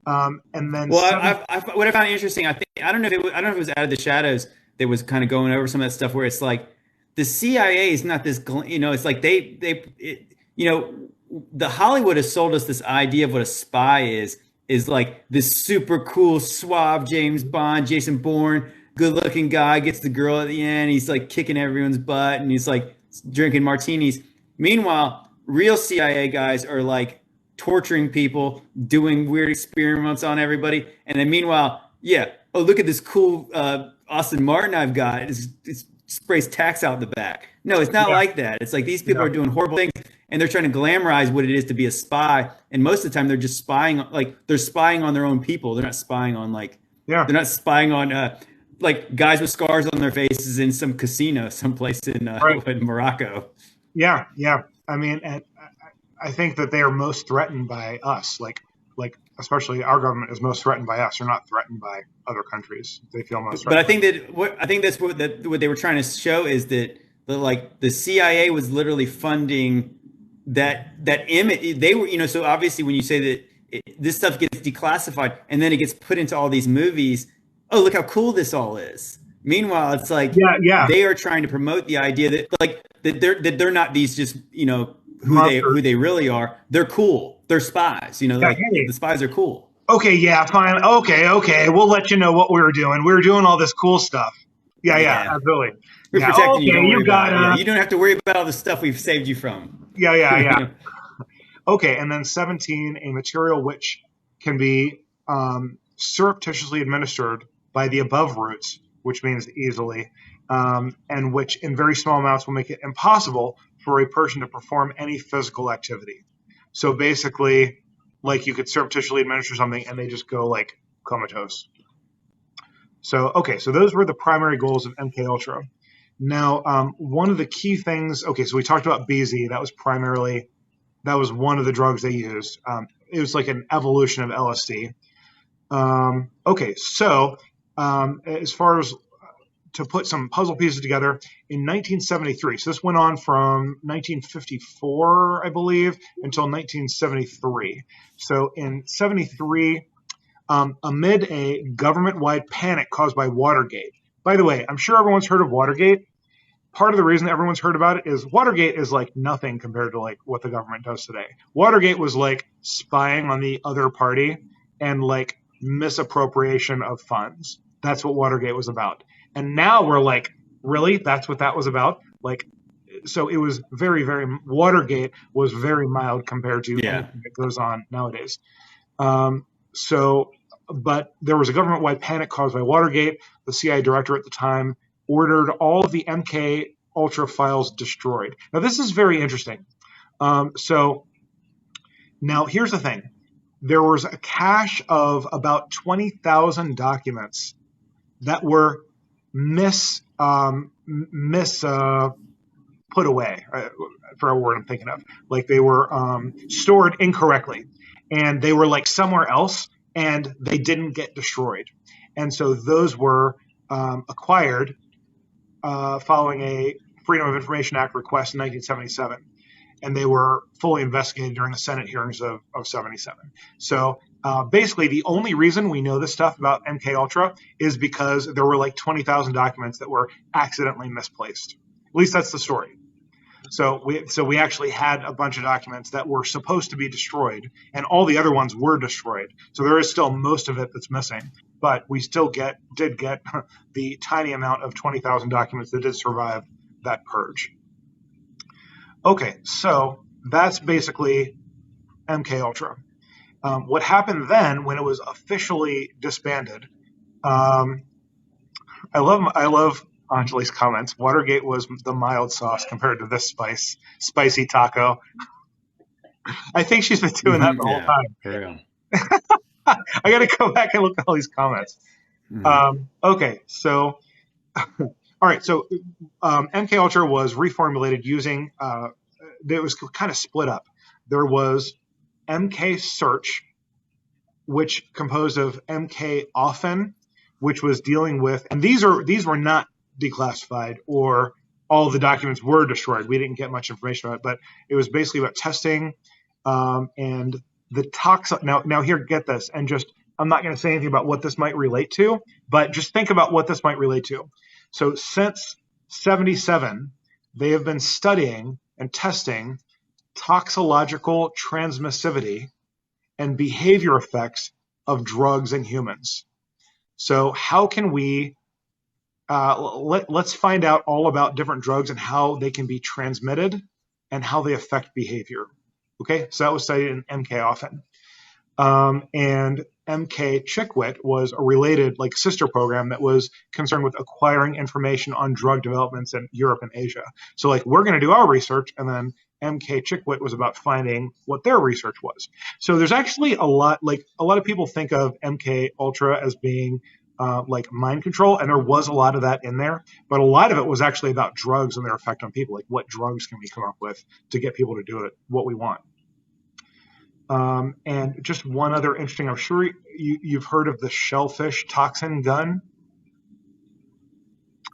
And then, what I found interesting, I don't know if it was Out of the Shadows that was kind of going over some of that stuff where it's like the CIA is not this, it's like the Hollywood has sold us this idea of what a spy is like this super cool, suave James Bond, Jason Bourne, good-looking guy, gets the girl at the end. He's like kicking everyone's butt, and he's like drinking martinis. Meanwhile, real CIA guys are like torturing people, doing weird experiments on everybody. And then meanwhile, look at this cool Aston Martin I've got. It sprays tax out the back. No, it's not like that. It's like these people are doing horrible things. And they're trying to glamorize what it is to be a spy. And most of the time they're just spying, like they're spying on their own people. They're not spying on they're not spying on like guys with scars on their faces in some casino someplace in Morocco. Yeah. I mean, I think that they are most threatened by us. Like especially our government is most threatened by us. They're not threatened by other countries. They feel most threatened. But I think that's what they were trying to show is that the CIA was literally funding that image. They were, so obviously when you say that this stuff gets declassified and then it gets put into all these movies, oh, look how cool this all is. Meanwhile, it's like they are trying to promote the idea that they're not these just, who they really are. They're cool. They're spies, the spies are cool. Okay. Yeah, fine. Okay. We'll let you know what we were doing. We were doing all this cool stuff. Yeah, absolutely. We're protecting you. You don't have to worry about all the stuff we've saved you from. Yeah. Okay, and then 17, a material which can be surreptitiously administered by the above routes, which means easily, and which in very small amounts will make it impossible for a person to perform any physical activity. So basically, like you could surreptitiously administer something and they just go like comatose. So those were the primary goals of MK Ultra. Now, one of the key things, so we talked about BZ. That was primarily That was one of the drugs they used. It was like an evolution of LSD. Okay, so as far as to put some puzzle pieces together, in 1973, so this went on from 1954, I believe, until 1973. So in 73, amid a government-wide panic caused by Watergate. By the way, I'm sure everyone's heard of Watergate. Part of the reason everyone's heard about it is Watergate is like nothing compared to like what the government does today. Watergate was like spying on the other party and like misappropriation of funds. That's what Watergate was about. And now we're like, really? That's what that was about? Like, so it was Watergate was very mild compared to anything that goes on nowadays. But there was a government-wide panic caused by Watergate. The CIA director at the time ordered all of the MK Ultra files destroyed. Now, this is very interesting. So now here's the thing. There was a cache of about 20,000 documents that were put away, for a word I'm thinking of. Like they were stored incorrectly, and they were like somewhere else, and they didn't get destroyed. And so those were acquired following a Freedom of Information Act request in 1977. And they were fully investigated during the Senate hearings of 77. So basically, the only reason we know this stuff about MK Ultra is because there were like 20,000 documents that were accidentally misplaced. At least that's the story. So we actually had a bunch of documents that were supposed to be destroyed, and all the other ones were destroyed. So there is still most of it that's missing, but we still did get the tiny amount of 20,000 documents that did survive that purge. Okay, so that's basically MK Ultra. What happened then when it was officially disbanded? I love Anjali's comments. Watergate was the mild sauce compared to this spicy taco. I think she's been doing that the whole time. For real. I got to go back and look at all these comments. Okay, so all right, so MK Ultra was reformulated using. It was kind of split up. There was MK Search, which composed of MK Often, which was dealing with, and these were not declassified or all the documents were destroyed. We didn't get much information about it, but it was basically about testing and the toxic. Now here, get this, and just I'm not going to say anything about what this might relate to, but just think about what this might relate to. So since 77, they have been studying and testing toxicological transmissivity and behavior effects of drugs in humans. So how can we let's find out all about different drugs and how they can be transmitted and how they affect behavior. Okay, so that was studied in MK Often. And MK Chickwit was a related, like, sister program that was concerned with acquiring information on drug developments in Europe and Asia. So, like, we're going to do our research, and then MK Chickwit was about finding what their research was. So there's actually a lot of people think of MK Ultra as being like mind control, and there was a lot of that in there, but a lot of it was actually about drugs and their effect on people. Like, what drugs can we come up with to get people to do it, what we want. And just one other interesting, I'm sure you've heard of the shellfish toxin gun.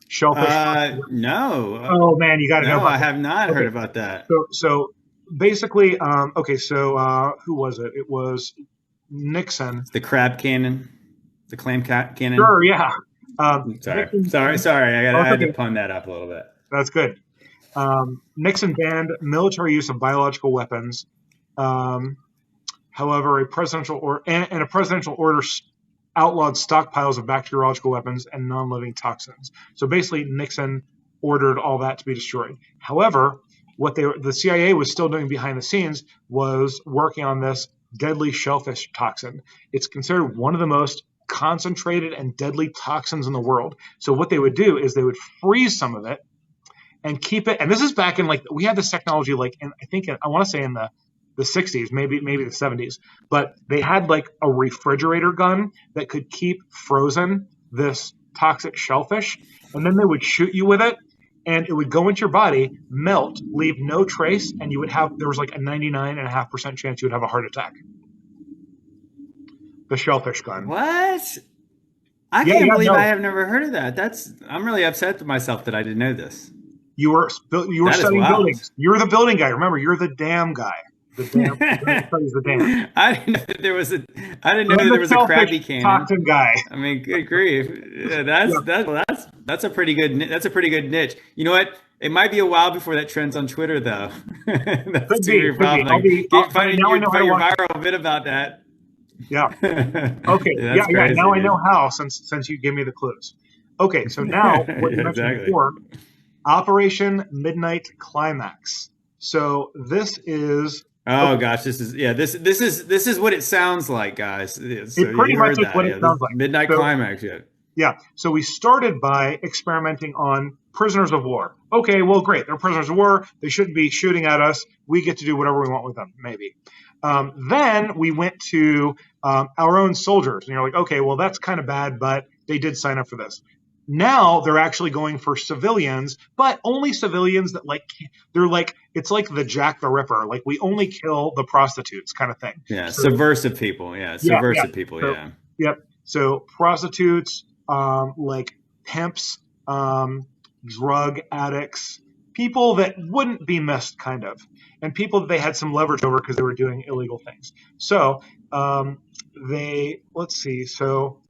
Shellfish. No. Oh man, you got to know. No, I have not heard about that. So basically, okay. So who was it? It was Nixon. The crab cannon, the clam cannon. Sure, yeah. Sorry. I had to pun that up a little bit. That's good. Nixon banned military use of biological weapons. However, a presidential order outlawed stockpiles of bacteriological weapons and non-living toxins. So basically, Nixon ordered all that to be destroyed. However, what the CIA was still doing behind the scenes was working on this deadly shellfish toxin. It's considered one of the most concentrated and deadly toxins in the world. So what they would do is they would freeze some of it and keep it. And this is back in, like, we had this technology, like, I want to say in the 60s, maybe the 70s, but they had like a refrigerator gun that could keep frozen this toxic shellfish, and then they would shoot you with it, and it would go into your body, melt, leave no trace, and there was like a 99.5% chance you would have a heart attack. The shellfish gun. What? I can't believe I have never heard of that. I'm really upset with myself that I didn't know this. You were studying buildings. You're the building guy. Remember, you're the dam guy. The dam. I didn't know that there was a Krabby Cannon. Toxin guy. I mean, good grief. Yeah, that's a pretty good niche. You know what? It might be a while before that trends on Twitter, though. That's your problem. Finding your viral bit about that. Yeah. Okay. Yeah. Crazy, now dude. I know how since you gave me the clues. Okay. So now what you mentioned before, Operation Midnight Climax. So this is. Oh gosh, this is what it sounds like, guys. So it pretty much is what it sounds like. Midnight Climax, yeah. Yeah. So we started by experimenting on prisoners of war. Okay, well, great. They're prisoners of war. They shouldn't be shooting at us. We get to do whatever we want with them, maybe. Then we went to our own soldiers. And you're like, okay, well, that's kind of bad, but they did sign up for this. Now they're actually going for civilians, but only civilians that it's like the Jack the Ripper. Like we only kill the prostitutes kind of thing. Yeah, so, subversive people. Yeah, subversive people. So, yeah. Yep. So prostitutes, like pimps, drug addicts, people that wouldn't be missed kind of, and people that they had some leverage over because they were doing illegal things. So let's see. So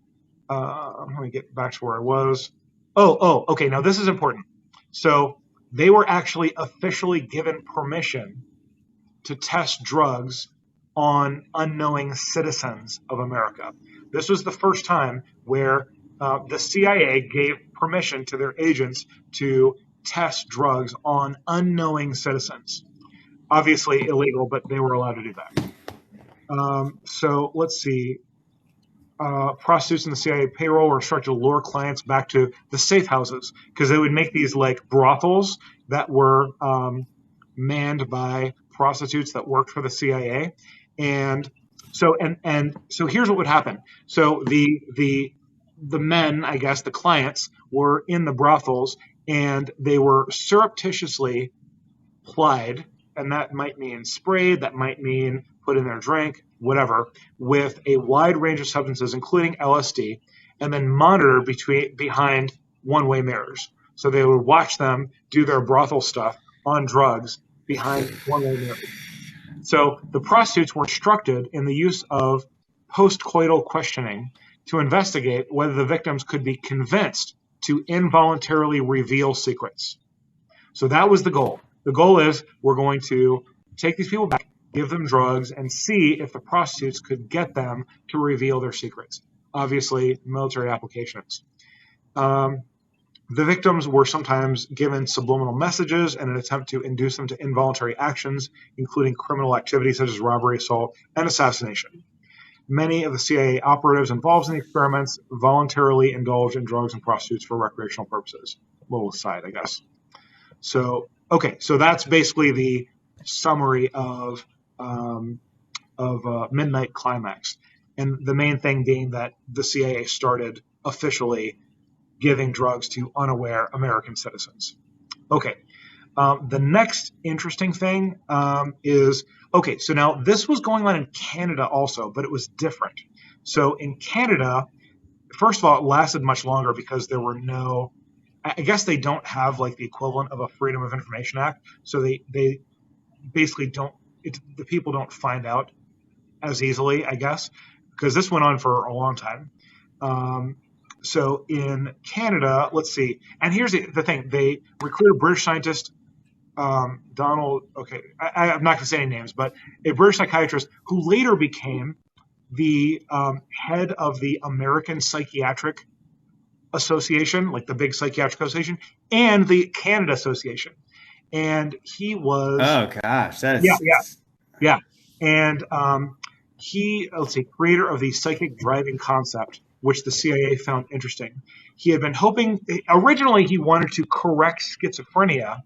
let me get back to where I was. Okay. Now this is important. So they were actually officially given permission to test drugs on unknowing citizens of America. This was the first time where the CIA gave permission to their agents to test drugs on unknowing citizens. Obviously illegal, but they were allowed to do that. So let's see. Prostitutes in the CIA payroll were instructed to lure clients back to the safe houses because they would make these like brothels that were manned by prostitutes that worked for the CIA. And so here's what would happen. So the men, I guess, the clients were in the brothels and they were surreptitiously plied, and that might mean sprayed, that might mean put in their drink, whatever, with a wide range of substances, including LSD, and then monitored behind one-way mirrors. So they would watch them do their brothel stuff on drugs behind one-way mirrors. So the prostitutes were instructed in the use of post-coital questioning to investigate whether the victims could be convinced to involuntarily reveal secrets. So that was the goal. The goal is we're going to take these people back, give them drugs, and see if the prostitutes could get them to reveal their secrets. Obviously, military applications. The victims were sometimes given subliminal messages in an attempt to induce them to involuntary actions, including criminal activities such as robbery, assault, and assassination. Many of the CIA operatives involved in the experiments voluntarily indulged in drugs and prostitutes for recreational purposes. A little aside, I guess. So that's basically the summary of Midnight Climax, and the main thing being that the CIA started officially giving drugs to unaware American citizens. Okay, the next interesting thing is, so now this was going on in Canada also, but it was different. So in Canada, first of all, it lasted much longer because there were no, I guess they don't have like the equivalent of a Freedom of Information Act, so they basically don't, the people don't find out as easily, I guess, because this went on for a long time. So in Canada, let's see, and here's the thing, they recruited a British scientist, Donald, I'm not going to say any names, but a British psychiatrist who later became the head of the American Psychiatric Association, like the big psychiatric association, and the Canada Association. And he was... Oh, gosh. That is... Yeah. And creator of the psychic driving concept, which the CIA found interesting. He had been hoping... Originally, he wanted to correct schizophrenia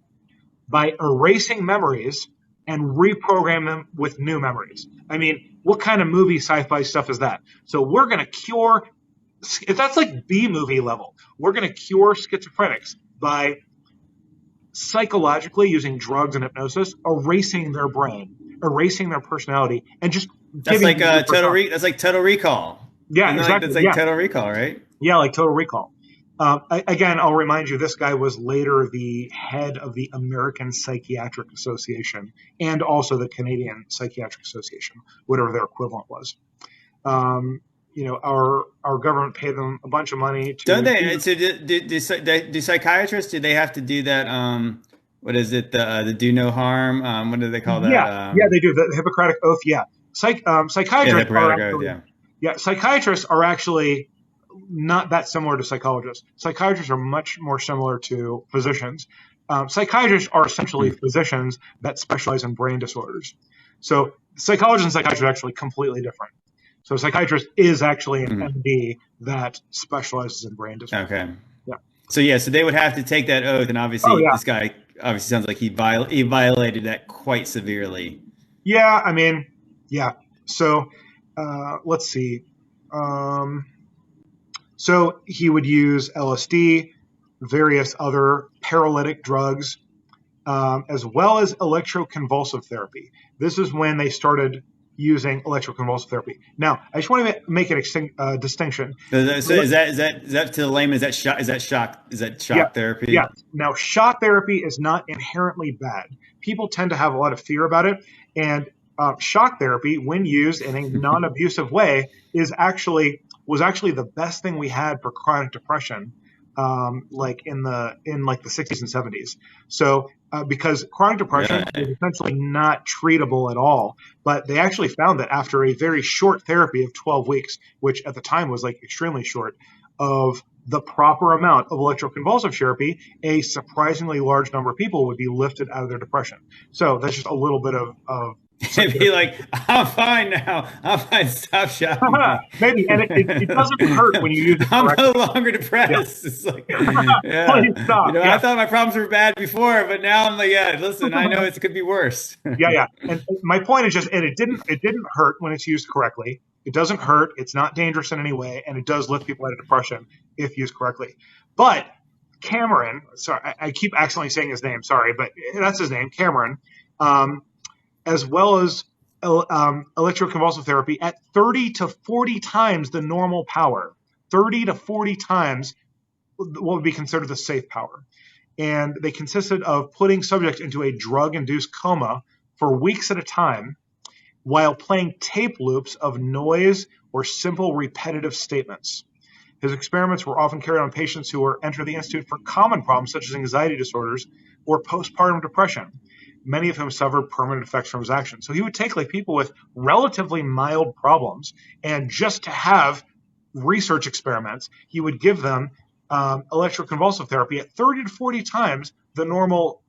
by erasing memories and reprogram them with new memories. I mean, what kind of movie sci-fi stuff is that? So we're going to cure... That's like B-movie level. We're going to cure schizophrenics by psychologically using drugs and hypnosis, erasing their brain, erasing their personality, and just that's like that's like Total Recall. Yeah, exactly. That's like Total Recall, right? Yeah, like Total Recall. Again, I'll remind you, this guy was later the head of the American Psychiatric Association and also the Canadian Psychiatric Association, whatever their equivalent was. Our government paid them a bunch of money to. Don't they? So do psychiatrists? Do they have to do that? What is it? The do no harm. What do they call that? Yeah, they do the Hippocratic Oath. Yeah, psychiatrists psychiatrists are actually not that similar to psychologists. Psychiatrists are much more similar to physicians. Psychiatrists are essentially physicians that specialize in brain disorders. So psychologists and psychiatrists are actually completely different. So a psychiatrist is actually an MD that specializes in brain disorders. Okay. Yeah. So they would have to take that oath, and obviously this guy obviously sounds like he violated that quite severely. Yeah, I mean, yeah. So let's see. So he would use LSD, various other paralytic drugs, as well as electroconvulsive therapy. This is when they started using electroconvulsive therapy. Now, I just want to make a distinction. So is that to the layman? Is that shock therapy? Yeah. Now, shock therapy is not inherently bad. People tend to have a lot of fear about it, and shock therapy, when used in a non-abusive way, was actually the best thing we had for chronic depression, like in the 60s and 70s. So because chronic depression is essentially not treatable at all, but they actually found that after a very short therapy of 12 weeks, which at the time was like extremely short, of the proper amount of electroconvulsive therapy, a surprisingly large number of people would be lifted out of their depression. So that's just a little bit of It'd be like, I'm fine now. I'm fine. Stop shouting. Maybe, and it doesn't hurt when you use it. I'm no longer depressed. Yeah. It's like, stop. I thought my problems were bad before, but now I'm like, listen, I know it could be worse. Yeah. And my point is just, and it didn't hurt when it's used correctly. It doesn't hurt. It's not dangerous in any way, and it does lift people out of depression if used correctly. But Cameron, sorry, I keep accidentally saying his name. Sorry, but that's his name, Cameron. As well as electroconvulsive therapy at 30 to 40 times the normal power, 30 to 40 times what would be considered the safe power. And they consisted of putting subjects into a drug-induced coma for weeks at a time while playing tape loops of noise or simple repetitive statements. His experiments were often carried on patients who were entered the institute for common problems such as anxiety disorders or postpartum depression, many of whom suffered permanent effects from his actions. So he would take like people with relatively mild problems, and just to have research experiments, he would give them electroconvulsive therapy at 30 to 40 times the normal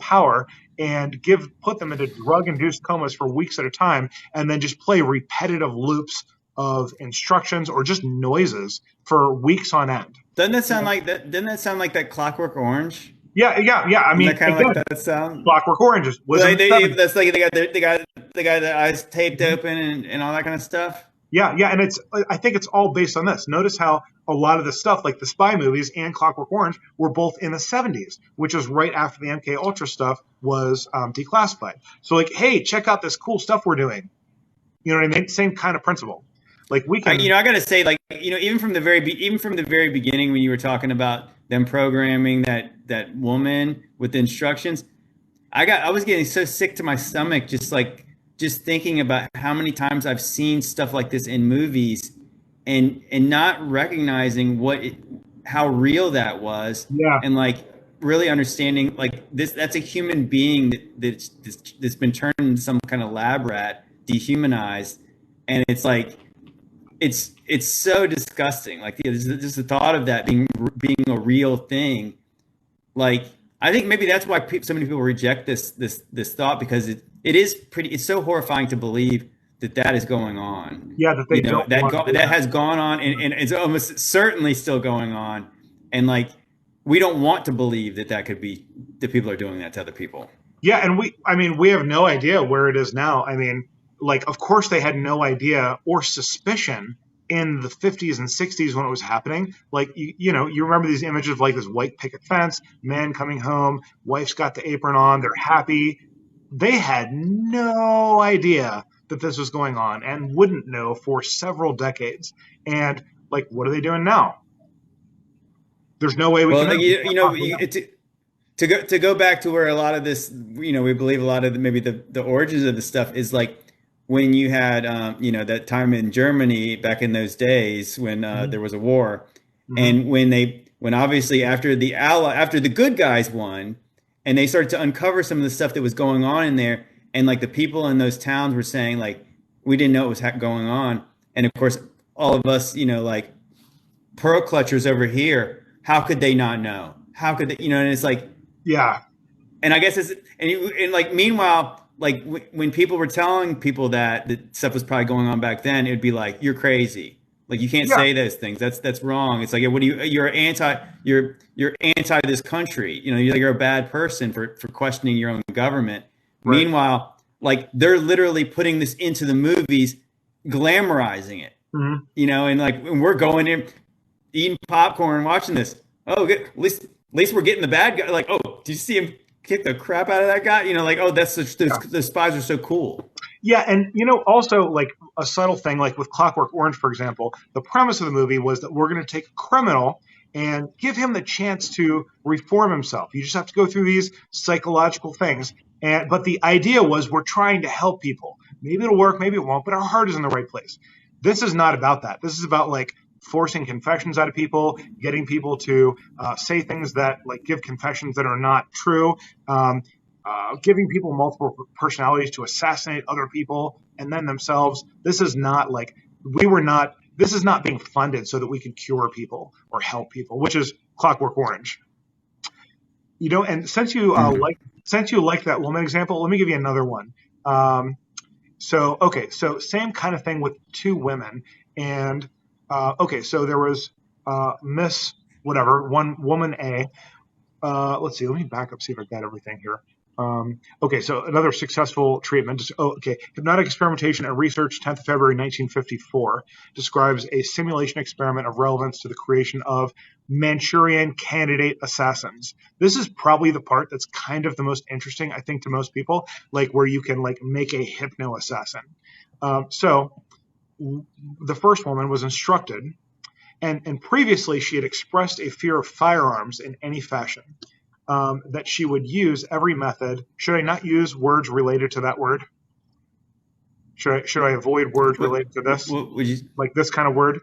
power, and put them into drug-induced comas for weeks at a time, and then just play repetitive loops of instructions or just noises for weeks on end. Doesn't that sound like that? Doesn't that sound like that Clockwork Orange? Yeah. I mean, kind of like that sound. Clockwork Orange was that's like the guy that eyes taped open and all that kind of stuff. Yeah, and I think it's all based on this. Notice how a lot of the stuff, like the spy movies and Clockwork Orange, were both in the 70s, which was right after the MK Ultra stuff was declassified. So like, hey, check out this cool stuff we're doing. You know what I mean? Same kind of principle. Like we can, I gotta say, like, even from the very beginning, when you were talking about them programming that woman with the instructions, I was getting so sick to my stomach just thinking about how many times I've seen stuff like this in movies and not recognizing how real that was. Yeah. And like really understanding like that's a human being that's been turned into some kind of lab rat, dehumanized. And it's like, it's so disgusting. Like just the thought of that being a real thing. Like, I think maybe that's why so many people reject this thought, because it's so horrifying to believe that is going on. Yeah, that has gone on, and it's almost certainly still going on. And like, we don't want to believe that could be that people are doing that to other people. Yeah, and we have no idea where it is now. I mean, like, of course they had no idea or suspicion in the 50s and 60s when it was happening, like, you know, you remember these images of like this white picket fence, man coming home, wife's got the apron on, they're happy. They had no idea that this was going on and wouldn't know for several decades. And like, what are they doing now? There's no way we Well, can like, know. you know, to go back to where a lot of this, you know, we believe a lot of maybe the origins of the stuff is like when you had, you know, that time in Germany back in those days when there was a war, and when obviously after the good guys won, and they started to uncover some of the stuff that was going on in there, and like the people in those towns were saying like we didn't know what was going on, and of course all of us, you know, like pearl clutchers over here, how could they not know? How could they, you know? And it's like, Yeah. and I guess and like meanwhile, like when people were telling people that stuff was probably going on back then, it'd be like, you're crazy. Like you can't say those things. That's wrong. It's like, what do you're anti this country. You know, you're a bad person for questioning your own government. Right. Meanwhile, like they're literally putting this into the movies, glamorizing it. You know, and like when we're going in, eating popcorn, watching this. Oh, good. At least we're getting the bad guy. Like, oh, did you see him kick the crap out of that guy? You know, like, oh, the spies are so cool. Yeah, and you know, also like a subtle thing, like with Clockwork Orange, for example, the premise of the movie was that we're going to take a criminal and give him the chance to reform himself. You just have to go through these psychological things. But the idea was we're trying to help people. Maybe it'll work, maybe it won't, but our heart is in the right place. This is not about that. This is about like forcing confessions out of people, getting people to say things that like give confessions that are not true, giving people multiple personalities to assassinate other people and then themselves. This is not like this is not being funded so that we can cure people or help people, which is Clockwork Orange. You know, and since you like that woman example, let me give you another one. So same kind of thing with two women. And so there was Miss whatever, one woman A. Let's see, let me back up, see if I've got everything here. So another successful treatment. Hypnotic experimentation and research, 10th of February 1954, describes a simulation experiment of relevance to the creation of Manchurian candidate assassins. This is probably the part that's kind of the most interesting, I think, to most people, like where you can like make a hypno assassin. So the first woman was instructed, and previously she had expressed a fear of firearms in any fashion. That she would use every method. Should I not use words related to that word? Should I avoid words related to this? Like this kind of word?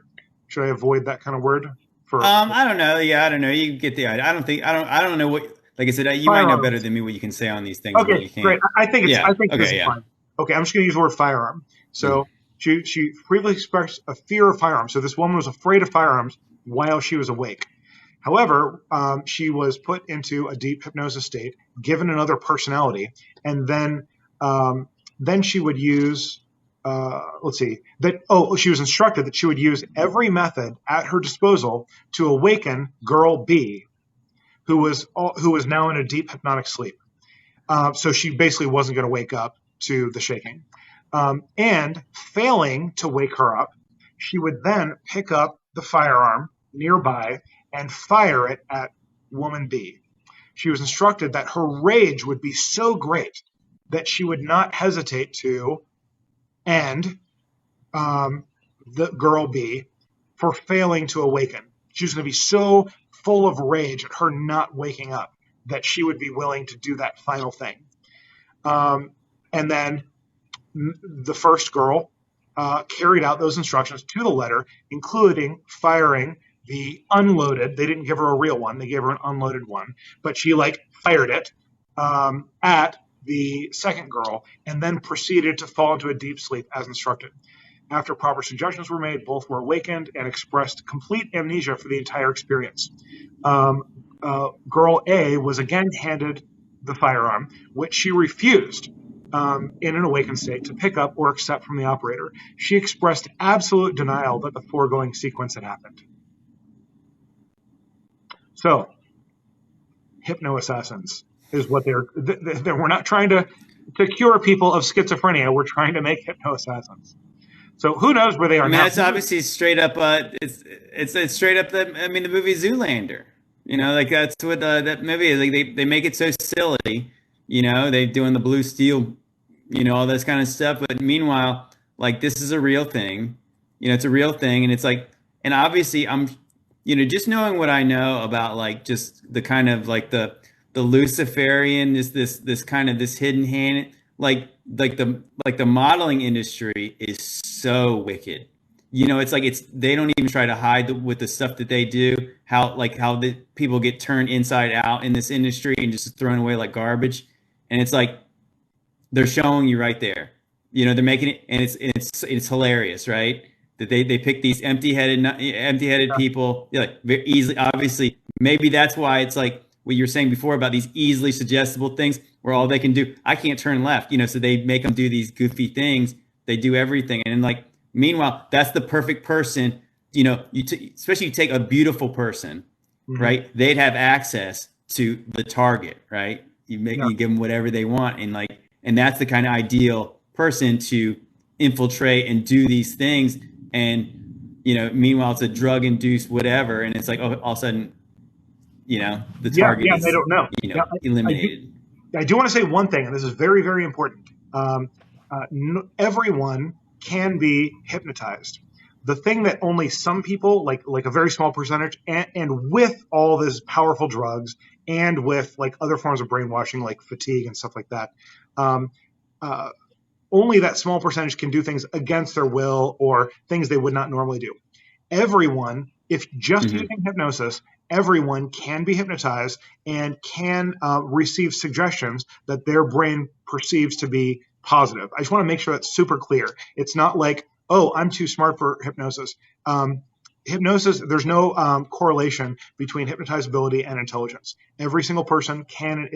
Should I avoid that kind of word? I don't know. Yeah, I don't know. You get the idea. I don't know what. Like I said, you might know better than me what you can say on these things. Okay, great. I think this is fine. Okay, I'm just going to use the word firearm. So she previously expressed a fear of firearms. So this woman was afraid of firearms while she was awake. However, she was put into a deep hypnosis state, given another personality, and then she would use. She was instructed that she would use every method at her disposal to awaken girl B, who was now in a deep hypnotic sleep. So she basically wasn't going to wake up to the shaking. And failing to wake her up, she would then pick up the firearm nearby and fire it at woman B. She was instructed that her rage would be so great that she would not hesitate to end the girl B for failing to awaken. She was going to be so full of rage at her not waking up that she would be willing to do that final thing. And then the first girl carried out those instructions to the letter, including firing the unloaded. They didn't give her a real one. They gave her an unloaded one. But she fired it at the second girl and then proceeded to fall into a deep sleep as instructed. After proper suggestions were made, both were awakened and expressed complete amnesia for the entire experience. Girl A was again handed the firearm, which she refused in an awakened state to pick up or accept from the operator. She expressed absolute denial that the foregoing sequence had happened. So, hypno assassins is what we're not trying to cure people of schizophrenia. We're trying to make hypno assassins. So who knows where they are I mean, now? that's obviously straight up. It's straight up. I mean, the movie Zoolander. You know, like that's what that movie is. Like they make it so silly. You know, they doing the blue steel. You know, all this kind of stuff. But meanwhile, like this is a real thing. You know, it's a real thing, and it's like, and obviously, you know, just knowing what I know about like just the kind of like the Luciferian, this kind of this hidden hand, like the modeling industry is so wicked. You know, it's like they don't even try to hide with the stuff that they do, how the people get turned inside out in this industry and just thrown away like garbage. And it's like they're showing you right there. You know, they're making it, and it's hilarious, right? That they pick these empty-headed people, like very easily. Obviously, maybe that's why it's like what you were saying before about these easily suggestible things where all they can do, I can't turn left, you know, so they make them do these goofy things. They do everything. And like, meanwhile, that's the perfect person, you know, especially you take a beautiful person, right? They'd have access to the target, right? You give them whatever they want. And that's the kind of ideal person to infiltrate and do these things. And, you know, meanwhile, it's a drug induced whatever. And it's like, oh, all of a sudden, you know, the target is, they don't know. You know, eliminated. I do want to say one thing, and this is very, very important. Everyone can be hypnotized. The thing that only some people, like a very small percentage, and with all these powerful drugs and with like other forms of brainwashing, like fatigue and stuff like that, only that small percentage can do things against their will or things they would not normally do. Everyone, if just using hypnosis, everyone can be hypnotized and can receive suggestions that their brain perceives to be positive. I just want to make sure that's super clear. It's not like, oh, I'm too smart for hypnosis. Hypnosis, there's no correlation between hypnotizability and intelligence. Every single person can and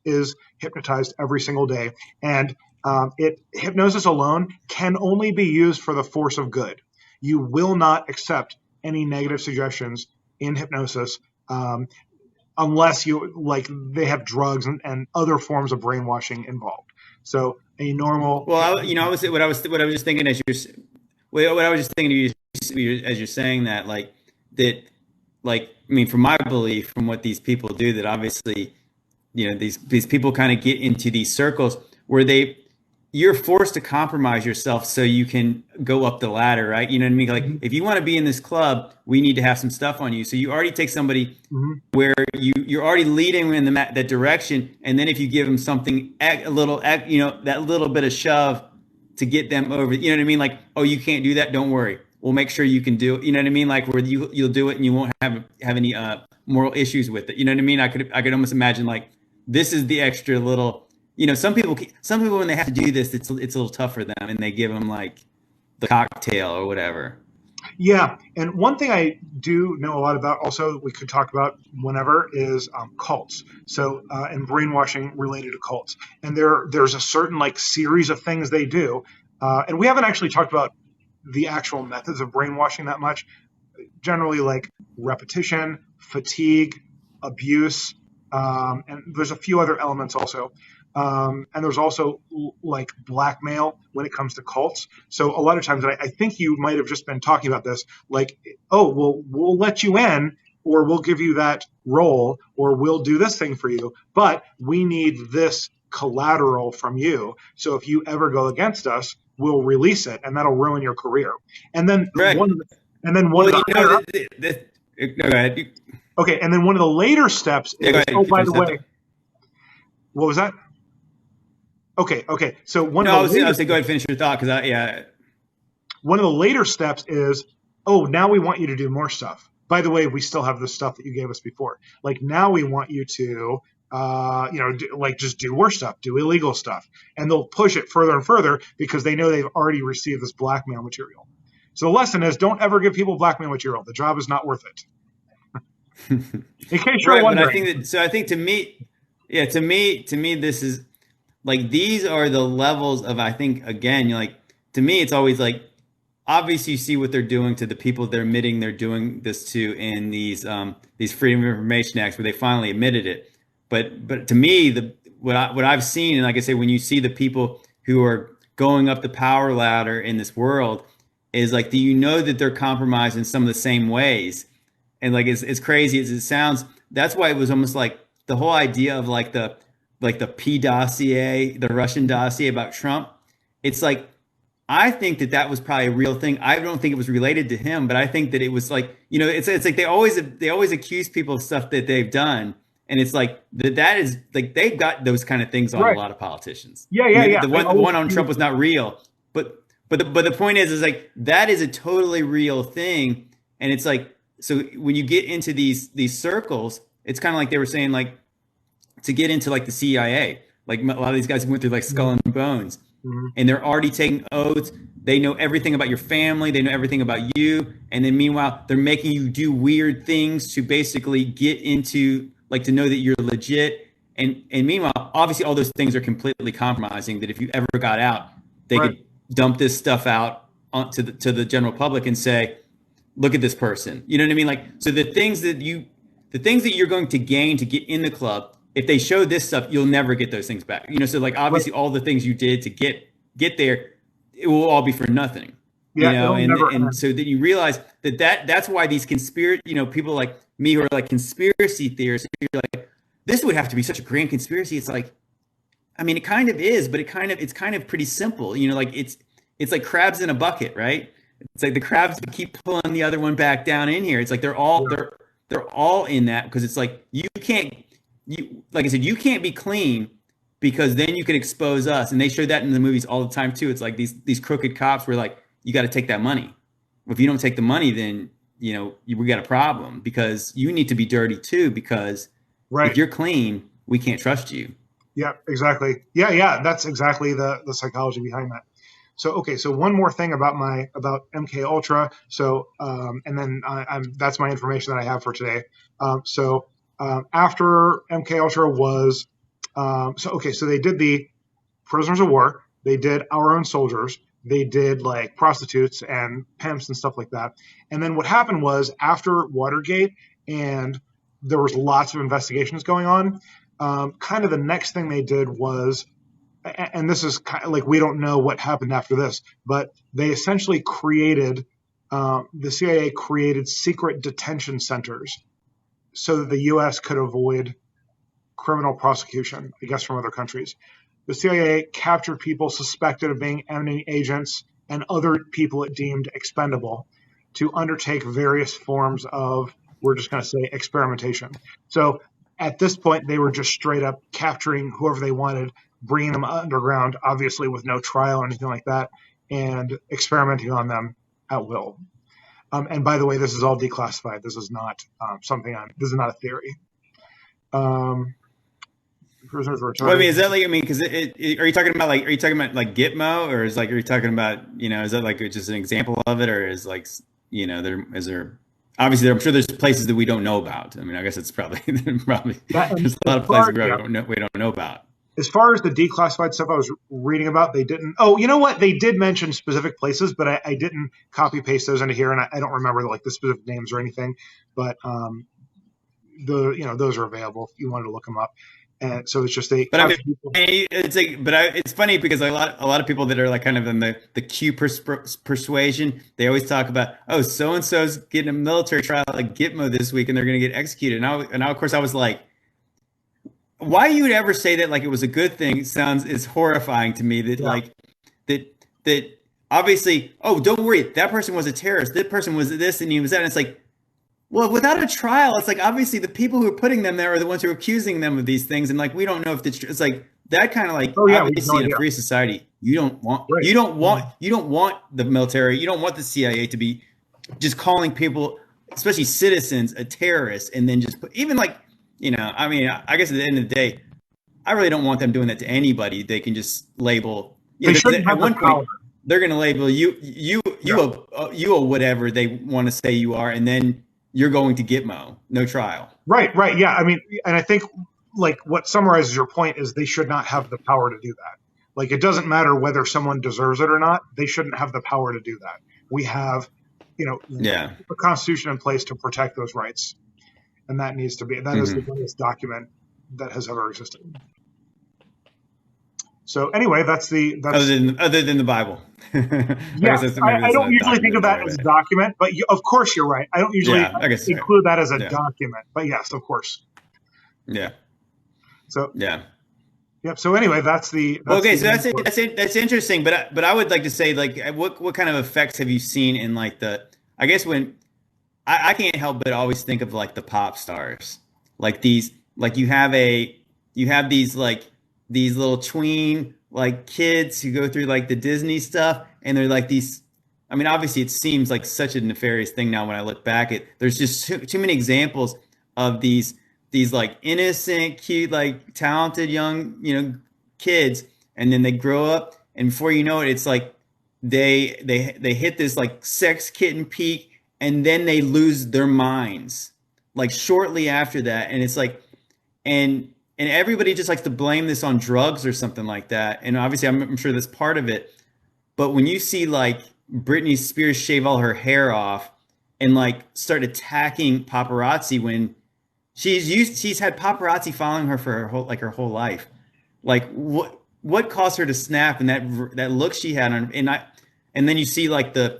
is hypnotized every single day. And hypnosis alone can only be used for the force of good. You will not accept any negative suggestions in hypnosis unless they have drugs and other forms of brainwashing involved. So a normal. Well, what I was just thinking as you're saying that, I mean, from my belief, from what these people do, that obviously, you know, these people kind of get into these circles where you're forced to compromise yourself so you can go up the ladder, right? You know what I mean? Like, if you want to be in this club, we need to have some stuff on you. So you already take somebody where you're already leading in that direction, and then if you give them something that little bit of shove to get them over, you know what I mean? Like, oh, you can't do that. Don't worry, we'll make sure you can do it. You know what I mean? Like, where you'll do it and you won't have any moral issues with it. You know what I mean? I could almost imagine like this is the extra little. You know, some people when they have to do this, it's a little tough for them, and they give them like the cocktail or whatever. Yeah, and one thing I do know a lot about, also we could talk about whenever, is cults. So and brainwashing related to cults, and there's a certain like series of things they do, and we haven't actually talked about the actual methods of brainwashing that much. Generally, like repetition, fatigue, abuse, and there's a few other elements also. And there's also like blackmail when it comes to cults. So a lot of times, and I think you might have just been talking about this, like, oh, well, we'll let you in, or we'll give you that role, or we'll do this thing for you, but we need this collateral from you. So if you ever go against us, we'll release it, and that'll ruin your career. And then Right. go ahead. Okay, and then one of the later steps is, by the way, what was that? Okay. So I was going to go ahead and finish your thought one of the later steps is, oh, now we want you to do more stuff. By the way, we still have the stuff that you gave us before. Like, now we want you to, just do worse stuff, do illegal stuff, and they'll push it further and further because they know they've already received this blackmail material. So the lesson is, don't ever give people blackmail material. The job is not worth it. In case you're wondering. I think to me, this is. Like, these are the levels of, I think, again, to me, it's always like, obviously you see what they're doing to the people they're admitting they're doing this to in these Freedom of Information Acts where they finally admitted it. But to me, what I've seen, and like I say, when you see the people who are going up the power ladder in this world, is like, do you know that they're compromised in some of the same ways? And like, as crazy as it sounds, that's why it was almost like the whole idea of like the P dossier, the Russian dossier about Trump. It's like, I think that was probably a real thing. I don't think it was related to him, but I think that it was like, it's like they always accuse people of stuff that they've done. And it's like that is like, they've got those kind of things on a lot of politicians. Yeah. The one on Trump was not real, but the point is like, that is a totally real thing. And it's like, so when you get into these circles, it's kind of like they were saying, like, to get into like the CIA, like a lot of these guys went through like Skull and Bones, and they're already taking oaths. They know everything about your family. They know everything about you. And then meanwhile, they're making you do weird things to basically get into, like, to know that you're legit. And meanwhile, obviously all those things are completely compromising, that if you ever got out, they could dump this stuff out to the general public and say, look at this person. You know what I mean? Like, so the things that you're going to gain to get in the club, if they show this stuff, you'll never get those things back. So like, obviously all the things you did to get there, it will all be for nothing. Yeah, and so then you realize that's why these people like me who are like conspiracy theorists, you're like, this would have to be such a grand conspiracy. It's like, I mean, it kind of is, but it's kind of pretty simple. Like it's like crabs in a bucket, right? It's like the crabs keep pulling the other one back down in here. It's like they're all in that, because it's like like I said, you can't be clean, because then you can expose us. And they show that in the movies all the time too. It's like these crooked cops were like, you got to take that money. If you don't take the money, then we got a problem, because you need to be dirty too, because if you're clean, we can't trust you. Yeah, exactly. Yeah. That's exactly the psychology behind that. So, okay. So one more thing about MK Ultra. So, and then that's my information that I have for today. After MK Ultra was, so they did the prisoners of war. They did Our Own Soldiers. They did like prostitutes and pimps and stuff like that. And then what happened was, after Watergate, and there was lots of investigations going on, kind of the next thing they did was, and this is kind of like, we don't know what happened after this, but they essentially the CIA created secret detention centers so that the U.S. could avoid criminal prosecution, I guess, from other countries. The CIA captured people suspected of being enemy agents and other people it deemed expendable to undertake various forms of, we're just going to say, experimentation. So at this point, they were just straight up capturing whoever they wanted, bringing them underground, obviously with no trial or anything like that, and experimenting on them at will. And by the way, this is all declassified. This is not this is not a theory. Prisoners were well, I mean, is that like, I mean, because are you talking about like Gitmo, or is like, are you talking about, is that like just an example of it, or is like, there obviously, I'm sure there's places that we don't know about. I mean, I guess it's probably there's a lot of places we don't know about. As far as the declassified stuff I was reading about, they didn't. Oh, you know what? They did mention specific places, but I didn't copy paste those into here, and I don't remember like the specific names or anything. But those are available if you wanted to look them up. And so it's just But I mean, it's funny because a lot of people that are like kind of in the Q persuasion, they always talk about, oh, so and so's getting a military trial at Gitmo this week, and they're going to get executed. And of course I was like, why you would ever say that like it was a good thing is horrifying to me. That like that obviously, oh, don't worry, that person was a terrorist. That person was this, and he was that. And it's like, well, without a trial, it's like obviously the people who are putting them there are the ones who are accusing them of these things, and like we don't know if it's like that kind of like, obviously in a free society, you don't want the military, you don't want the CIA to be just calling people, especially citizens, a terrorist, and then just put, even like, I mean, I guess at the end of the day, I really don't want them doing that to anybody. They can just label. At one point, they're going to label you or whatever they want to say you are, and then you're going to Gitmo, no trial. Right. Yeah. I mean, and I think like what summarizes your point is they should not have the power to do that. Like, it doesn't matter whether someone deserves it or not. They shouldn't have the power to do that. We have, a constitution in place to protect those rights. And that needs to be, that is the greatest document that has ever existed. So anyway, that's other than the Bible. I yeah. guess that's, I don't a usually think of document that there, as a but document, but of course you're right. I don't usually yeah, I guess include that as a yeah, document, but yes, of course. yeah, So yeah. yep. So anyway, Well, that's okay, the so main point. that's interesting, but I would like to say like what kind of effects have you seen in like the I guess when I can't help but always think of like the pop stars, like these, like you have these like these little tween like kids who go through like the Disney stuff, and they're like these. I mean, obviously, it seems like such a nefarious thing now when I look back at. There's just too many examples of these like innocent, cute, like talented young kids, and then they grow up, and before you know it, it's like they hit this like sex kitten peak, and then they lose their minds like shortly after that, and it's like and everybody just likes to blame this on drugs or something like that, and obviously I'm sure that's part of it, but when you see like Britney Spears shave all her hair off and like start attacking paparazzi when she's had paparazzi following her for her whole life, like what caused her to snap, and that look she had on, and then you see like the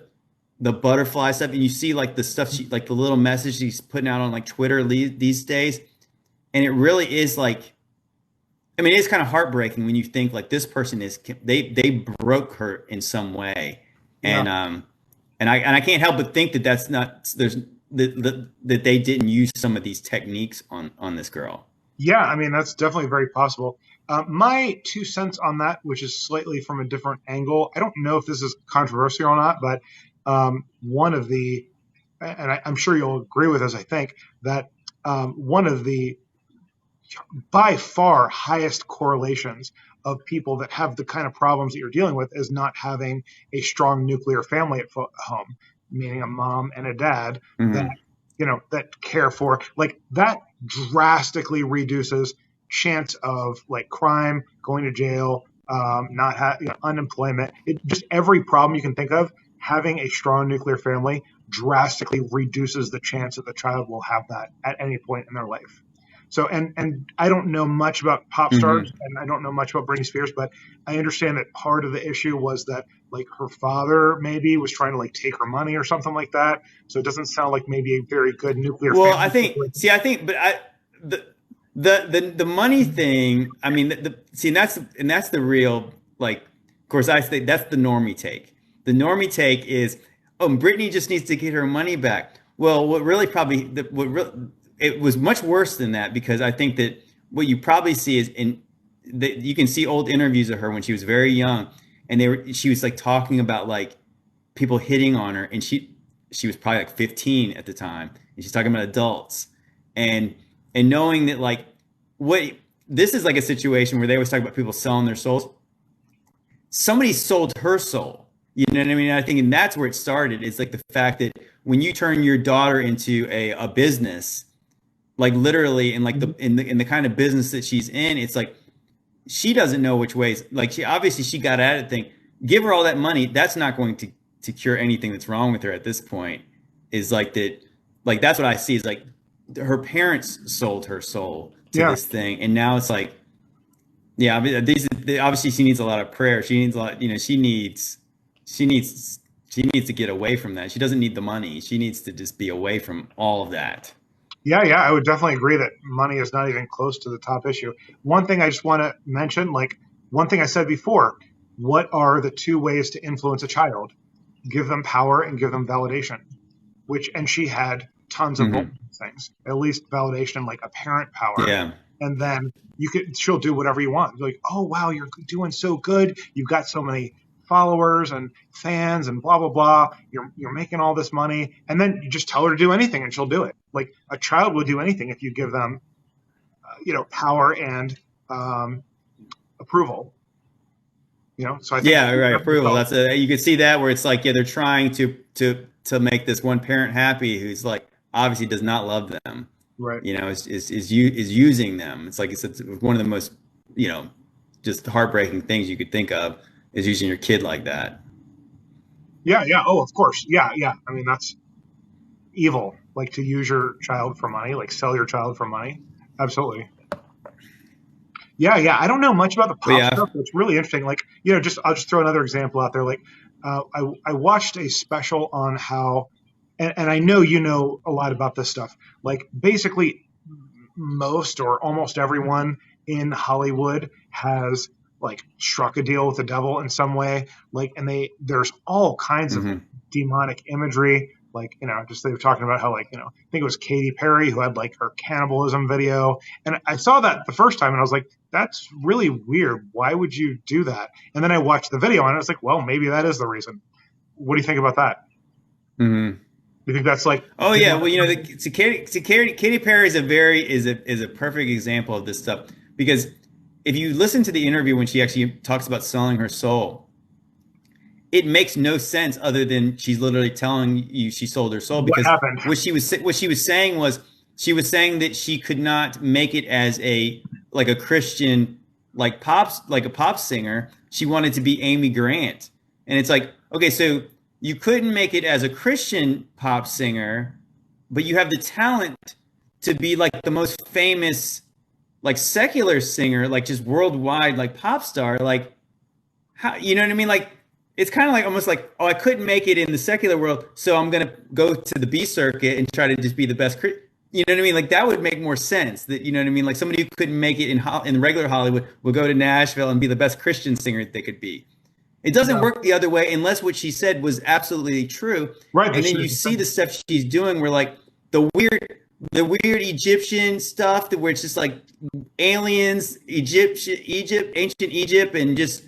butterfly stuff, and you see like the stuff she like the little message she's putting out on like Twitter these days, and it really is like, I mean, it's kind of heartbreaking when you think like this person is they broke her in some way, Yeah. And I can't help but think that that's not there's that they didn't use some of these techniques on this girl. Yeah, I mean, that's definitely very possible. My 2 cents on that, which is slightly from a different angle, I don't know if this is controversial or not, but one of the, and I'm sure you'll agree with this, I think, that one of the by far highest correlations of people that have the kind of problems that you're dealing with is not having a strong nuclear family at home, meaning a mom and a dad that Mm-hmm. that care for, like, that drastically reduces chance of like crime, going to jail, not unemployment. It just every problem you can think of. Having a strong nuclear family drastically reduces the chance that the child will have that at any point in their life. So, and I don't know much about pop stars, Mm-hmm. and I don't know much about Britney Spears, but I understand that part of the issue was that like her father maybe was trying to like take her money or something like that. So it doesn't sound like maybe a very good nuclear Well, family situation. I think, but the, the money thing. I mean, see, and that's the real like. Of course, I think that's the normie take. The normie take is, oh, Brittany just needs to get her money back. Well, what really probably it was much worse than that, because I think that what you probably see is that you can see old interviews of her when she was very young, and she was like talking about like people hitting on her, and she was probably like 15 at the time, and she's talking about adults, and knowing that like what this is like a situation where they always talk about people selling their souls. Somebody sold her soul. You know what I mean? I think, and that's where it started. It's like the fact that when you turn your daughter into a business, like literally, in like in the kind of business that she's in, it's like she doesn't know which ways. Like she obviously she got at it. Thing, give her all that money. That's not going to cure anything that's wrong with her at this point. Is like that. Like that's what I see. Is like her parents sold her soul to Yeah. this thing, and now it's like, yeah. Obviously she needs a lot of prayer. She needs a lot. You know, she needs she needs to get away from that. She doesn't need the money. She needs to just be away from all of that. Yeah, yeah, I would definitely agree that money is not even close to the top issue. One thing I just want to mention, like one thing I said before, what are the two ways to influence a child? Give them power and give them validation. And she had tons of both Hmm. things, at least validation, like apparent power. Yeah. And then she'll do whatever you want. Like, oh, wow, you're doing so good. You've got so many followers and fans and blah, blah, blah. You're making all this money. And then you just tell her to do anything and she'll do it. Like a child will do anything if you give them, power and approval. So I think Yeah, right. Approval. That's you can see that where it's like, yeah, they're trying to make this one parent happy who's like obviously does not love them. right. You know, is using them. It's like it's one of the most, just heartbreaking things you could think of, is using your kid like that. Yeah, yeah. Oh, of course. Yeah, yeah. I mean, that's evil. Like to use your child for money, like sell your child for money. Absolutely. Yeah. I don't know much about the But pop yeah, stuff, but it's really interesting. Like, just I'll just throw another example out there. Like, I watched a special on how, and I know you know a lot about this stuff. Like, basically, most or almost everyone in Hollywood has like struck a deal with the devil in some way. Like, and there's all kinds of hmm demonic imagery. Like, just they were talking about how, like, I think it was Katy Perry who had like her cannibalism video. And I saw that the first time and I was like, that's really weird. Why would you do that? And then I watched the video and I was like, well, maybe that is the reason. What do you think about that? hmm Do you think that's like, Oh yeah, well Katy Perry is a perfect example of this stuff because if you listen to the interview when she actually talks about selling her soul, it makes no sense other than she's literally telling you she sold her soul what because happened? what she was saying was she was saying that she could not make it as a Christian like a pop singer. She wanted to be Amy Grant. And it's like, okay, so you couldn't make it as a Christian pop singer, but you have the talent to be like the most famous like secular singer, like just worldwide like pop star, like how you know what I mean? Like it's kind of like almost like, oh, I couldn't make it in the secular world, so I'm gonna go to the B circuit and try to just be the best. You know what I mean? Like that would make more sense. That you know what I mean? Like somebody who couldn't make it in regular Hollywood would go to Nashville and be the best Christian singer they could be. It doesn't Yeah. work the other way unless what she said was absolutely true. Right. And then you see the stuff she's doing where like the weird Egyptian stuff that where it's just like aliens, ancient Egypt, and just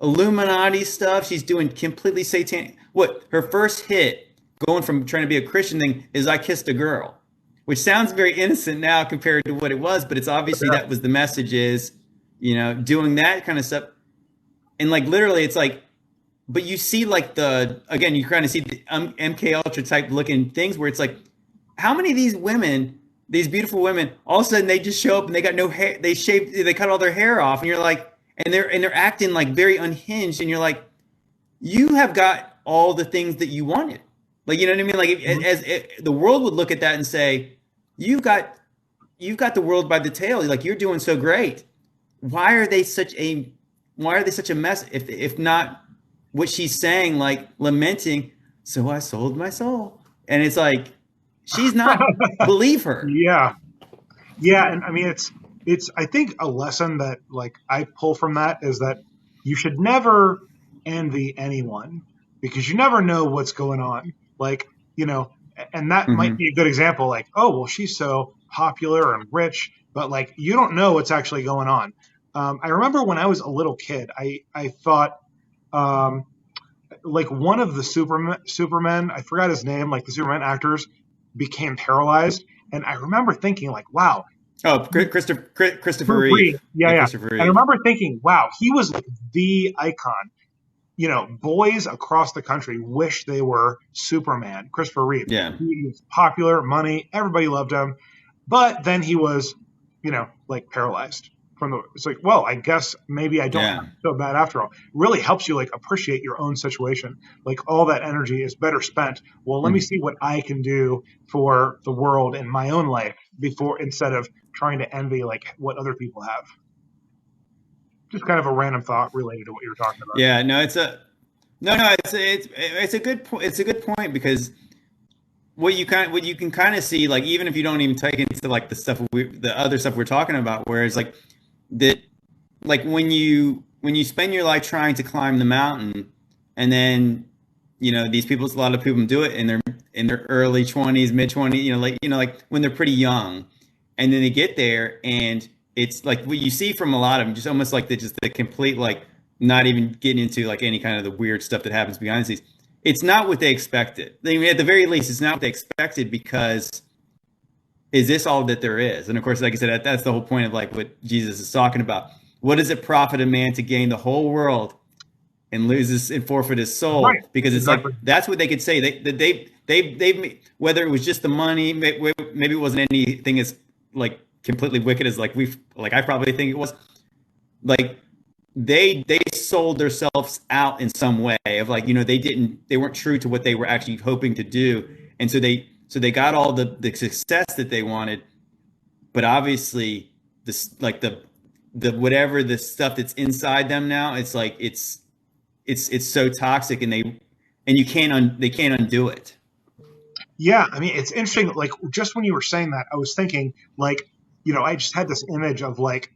Illuminati stuff. She's doing completely satanic. What her first hit, going from trying to be a Christian thing, is "I Kissed a Girl," which sounds very innocent now compared to what it was, but it's obviously that was the message is, doing that kind of stuff. And like literally, it's like, but you see like again, you kind of see the MK Ultra type looking things where it's like, how many of these women, these beautiful women, all of a sudden they just show up and they got no hair, they cut all their hair off, and you're like, and they're acting like very unhinged, and you're like, you have got all the things that you wanted, like you know what I mean, like the world would look at that and say, you've got the world by the tail, like you're doing so great. Why are they such a mess if not what she's saying, like lamenting, so I sold my soul, and it's like she's not believe her. Yeah. Yeah. And I mean, I think a lesson that like I pull from that is that you should never envy anyone because you never know what's going on. Like, and that might Mm-hmm. be a good example. Like, oh, well, she's so popular and rich, but like, you don't know what's actually going on. I remember when I was a little kid, I thought, um, like one of the Supermen, I forgot his name, like the Superman actors became paralyzed. And I remember thinking like, wow, Oh, Christopher Reeve. Reeve. Yeah, Yeah, yeah. Christopher And I Reeve. remember thinking, wow, he was like the icon. Boys across the country wish they were Superman, Christopher Reeve. Yeah. He was popular, money, everybody loved him. But then he was, like paralyzed it's like, well, I guess maybe I don't have Yeah. it so bad after all. It really helps you like appreciate your own situation. Like all that energy is better spent. Well, let me Mm. see what I can do for the world in my own life instead of trying to envy like what other people have. Just kind of a random thought related to what you were talking about. Yeah. No, it's a good point. It's a good point because what you can kind of see, like even if you don't even take into like the other stuff we're talking about, whereas like that, like when you spend your life trying to climb the mountain, and then a lot of people do it in their early 20s, mid 20s, like when they're pretty young, and then they get there, and it's like what you see from a lot of them, just almost like the complete like not even getting into like any kind of the weird stuff that happens behind the scenes. It's not what they expected. I mean, at the very least, it's not what they expected because is this all that there is? And of course, like I said, that's the whole point of like what Jesus is talking about. What does it profit a man to gain the whole world and loses and forfeit his soul? Right. Because it's Exactly. like that's what they could say. They whether it was just the money, maybe it wasn't anything as like completely wicked as like I probably think it was. Like they sold themselves out in some way of like they weren't true to what they were actually hoping to do, and so they got all the success that they wanted, but obviously this like the whatever the stuff that's inside them now, it's like it's so toxic, and they can't undo it. Yeah, I mean, it's interesting. Like, just when you were saying that, I was thinking, like, I just had this image of, like,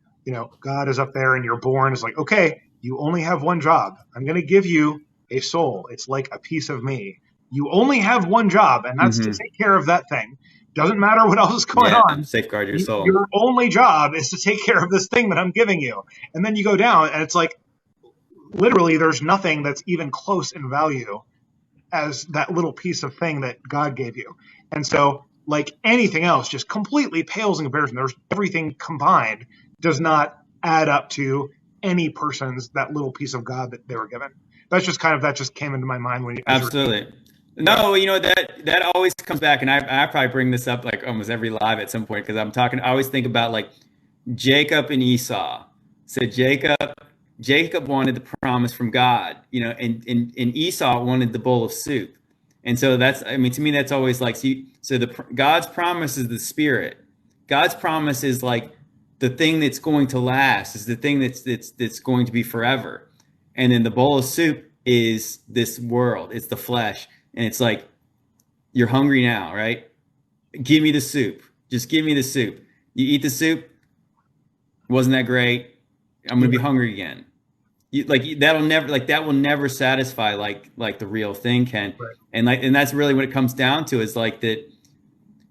God is up there and you're born. It's like, okay, you only have one job. I'm going to give you a soul. It's like a piece of me. You only have one job, and that's to take care of that thing. Doesn't matter what else is going on. Safeguard your soul. Your only job is to take care of this thing that I'm giving you. And then you go down, and it's like, literally, there's nothing that's even close in value as that little piece of thing that God gave you. And so, like, anything else just completely pales in comparison. There's everything combined does not add up to any person's that little piece of God that they were given. That just came into my mind when you absolutely. No, that always comes back, and I probably bring this up like almost every live at some point, because I always think about like Jacob and Esau. So Jacob wanted the promise from God, and Esau wanted the bowl of soup. And so to me, that's always like, God's promise is the spirit. God's promise is like the thing that's going to last, is the thing that's going to be forever. And then the bowl of soup is this world. It's the flesh. And it's like, you're hungry now, right? Give me the soup. Just give me the soup. You eat the soup. Wasn't that great? I'm going to be hungry again. That will never satisfy like the real thing can. Right. And that's really what it comes down to, is like that,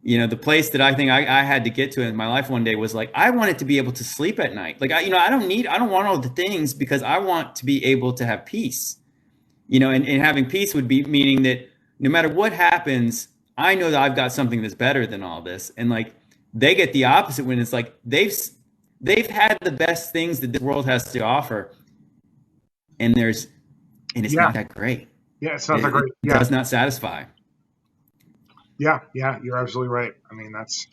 the place that I think I had to get to in my life one day was like, I wanted to be able to sleep at night. Like, I don't want all the things, because I want to be able to have peace, and having peace would be meaning that no matter what happens, I know that I've got something that's better than all this. And like, they get the opposite when it's like, they've had the best things that this world has to offer. And it's not that great. Yeah, it's not that great. It does not satisfy. Yeah, you're absolutely right. I mean, that's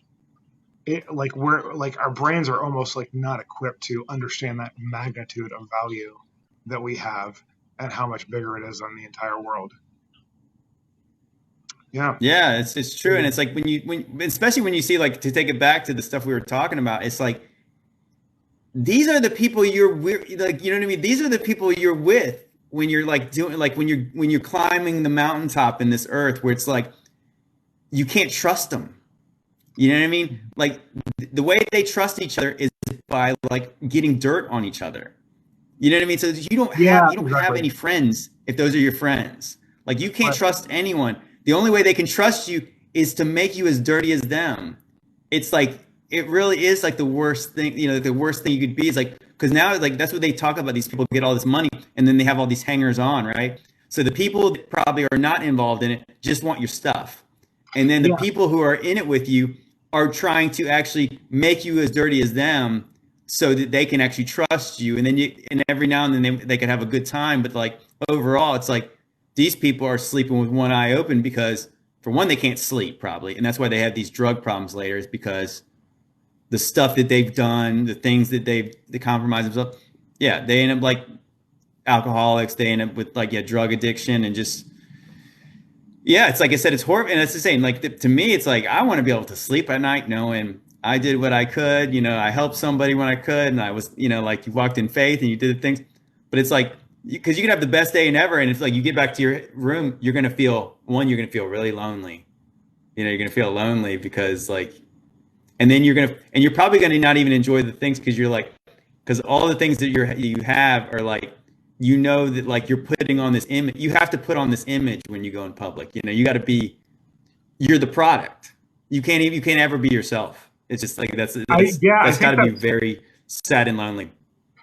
it. Like, our brains are almost like not equipped to understand that magnitude of value that we have and how much bigger it is than the entire world. Yeah, it's true. And it's like especially when you see, like, to take it back to the stuff we were talking about, it's like, these are the people you're like, you know what I mean? These are the people you're with when you're like doing, like when you're climbing the mountaintop in this earth, where it's like, you can't trust them. You know what I mean? Like, the way they trust each other is by like getting dirt on each other. You know what I mean? So you don't have any friends if those are your friends. Like, you can't trust anyone. The only way they can trust you is to make you as dirty as them. It's like, it really is like the worst thing, the worst thing you could be is like, because now, like, that's what they talk about. These people get all this money, and then they have all these hangers on, right? So the people that probably are not involved in it just want your stuff. And then the people who are in it with you are trying to actually make you as dirty as them, so that they can actually trust you. And then every now and then they can have a good time. But like, overall, it's like, these people are sleeping with one eye open, because for one, they can't sleep probably. And that's why they have these drug problems later, is because the stuff that they've done, the things that they compromise themselves. Yeah. They end up like alcoholics. They end up with like, drug addiction, and just, it's like I said, it's horrible. And it's the same, like, to me, it's like, I want to be able to sleep at night knowing I did what I could, I helped somebody when I could. And I was, like, you walked in faith and you did the things, but it's like, because you can have the best day ever, and it's like, you get back to your room, you're going to feel really lonely. You're going to feel lonely, because like, and then you're probably going to not even enjoy the things, because all the things that you have are like, that like, you're putting on this image. You have to put on this image when you go in public. You got to be, you're the product. You can't ever be yourself. It's just like, that's got to be very sad and lonely.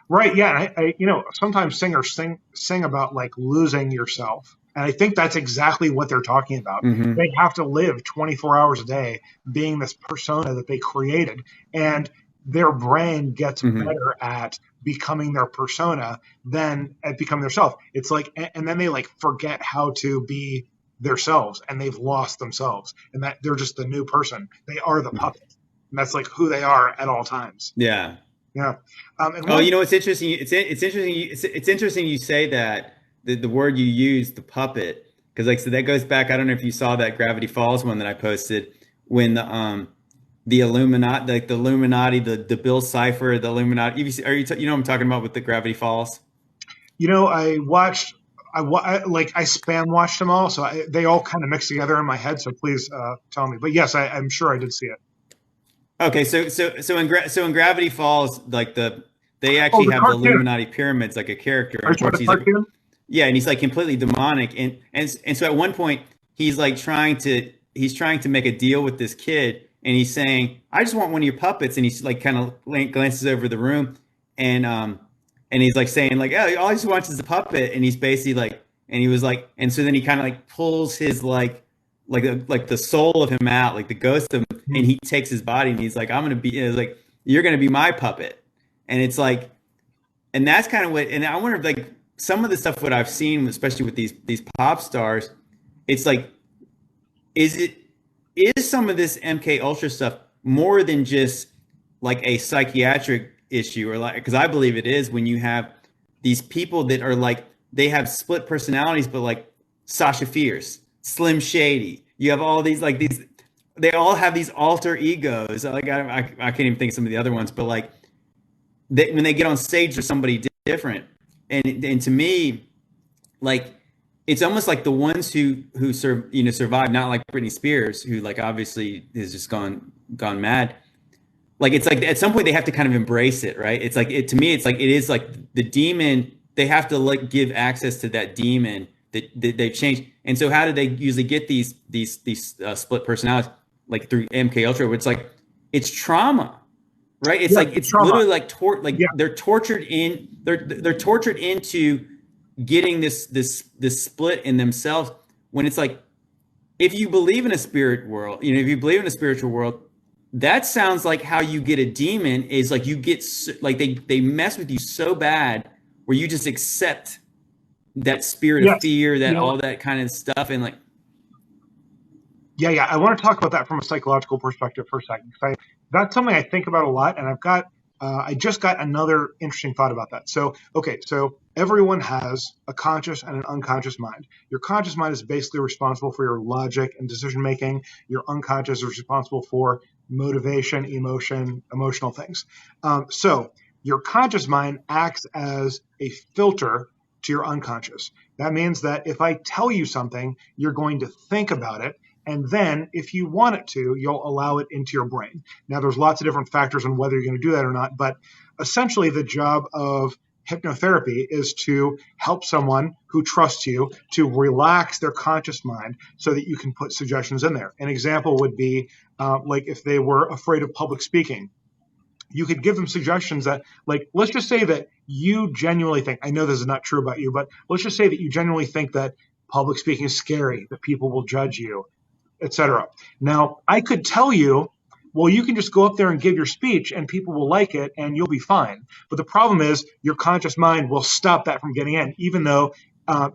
Right. Yeah. I sometimes singers sing about like losing yourself. And I think that's exactly what they're talking about. Mm-hmm. They have to live 24 hours a day being this persona that they created. And their brain gets better at becoming their persona than at becoming their self. It's like, and then they like forget how to be themselves, and they've lost themselves, and that they're just the new person. They are the puppet. And that's like who they are at all times. Yeah. Yeah. It's interesting. It's interesting. It's interesting you say that the word you use, the puppet, because like, so that goes back. I don't know if you saw that Gravity Falls one that I posted, when the the Illuminati, like the Illuminati, the Bill Cipher, the Illuminati. You know what I'm talking about with the Gravity Falls? I spam watched them all, so they all kind of mix together in my head. So please tell me. But yes, I'm sure I did see it. Okay, so in Gravity Falls, like they Oh, actually the have the cartoon. Illuminati pyramids like a character. Are you talking about Unfortunately, the he's like cartoon? yeah, and he's like completely demonic, and so at one point he's like he's trying to make a deal with this kid, and he's saying, "I just want one of your puppets," and he's like kind of glances over the room, and and he's like saying like, "Oh, all he just wants is a puppet," and he's basically like, and he was like, and so then he kind of like pulls his like the soul of him out, like the ghost of him, and he takes his body, and he's like, "I'm gonna be," it's like, "You're gonna be my puppet," and it's like, and that's kind of what, and I wonder if like some of the stuff what I've seen, especially with these pop stars, it's like, is some of this MK Ultra stuff more than just like a psychiatric issue, or like, because I believe it is when you have these people that are like they have split personalities, but like Sasha Fierce, Slim Shady, you have all these like these, they all have these alter egos. Like I can't even think of some of the other ones, but like when they get on stage with somebody different, and to me, like it's almost like the ones who survive, not like Britney Spears, who like obviously has just gone mad. Like it's like at some point they have to kind of embrace it, right? It's like it to me, it's like it is like the demon. They have to like give access to that demon that they've changed. And so how do they usually get these split personalities? Like through MK Ultra, where it's like it's trauma, right? It's Yeah, like it's trauma. literally like Yeah. they're tortured they're tortured into getting this split in themselves, when it's like, if you believe in a spirit world, if you believe in a spiritual world, that sounds like how you get a demon, is like you get like they mess with you so bad where you just accept that spirit of Yes. fear, that all that kind of stuff, and like Yeah. I want to talk about that from a psychological perspective for a second, because that's something I think about a lot, and I just got another interesting thought about that. So, okay, so everyone has a conscious and an unconscious mind. Your conscious mind is basically responsible for your logic and decision making. Your unconscious is responsible for motivation, emotional things. So, your conscious mind acts as a filter to your unconscious. That means that if I tell you something, you're going to think about it. And then, if you want it to, you'll allow it into your brain. Now, there's lots of different factors on whether you're going to do that or not, but essentially the job of hypnotherapy is to help someone who trusts you to relax their conscious mind so that you can put suggestions in there. An example would be like if they were afraid of public speaking, you could give them suggestions that, like, let's just say that you genuinely think, I know this is not true about you, but let's just say that you genuinely think that public speaking is scary, that people will judge you, etc. Now, I could tell you, well, you can just go up there and give your speech and people will like it and you'll be fine. But the problem is your conscious mind will stop that from getting in, even though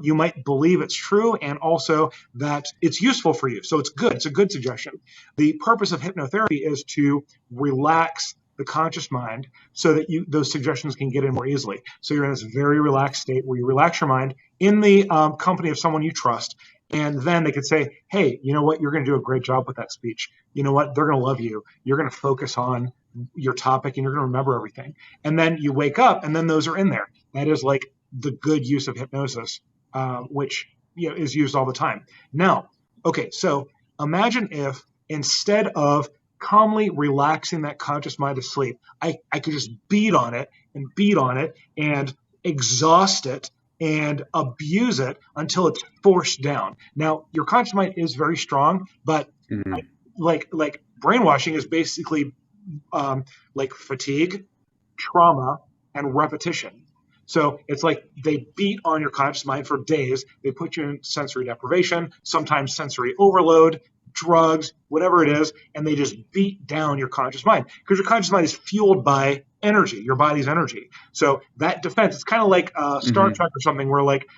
you might believe it's true and also that it's useful for you. So it's good. It's a good suggestion. The purpose of hypnotherapy is to relax the conscious mind so that those suggestions can get in more easily. So you're in this very relaxed state where you relax your mind in the company of someone you trust. And then they could say, hey, you know what? You're going to do a great job with that speech. You know what? They're going to love you. You're going to focus on your topic and you're going to remember everything. And then you wake up and then those are in there. That is like the good use of hypnosis, which is used all the time. Now, okay, so imagine if instead of calmly relaxing that conscious mind to sleep, I could just beat on it and exhaust it and abuse it until it's forced down. Now, your conscious mind is very strong, but like brainwashing is basically like fatigue, trauma, and repetition. So it's like they beat on your conscious mind for days. They put you in sensory deprivation, sometimes sensory overload, drugs, whatever it is, and they just beat down your conscious mind because your conscious mind is fueled by energy, your body's energy. So that defense, it's kind of like Star Trek or something where like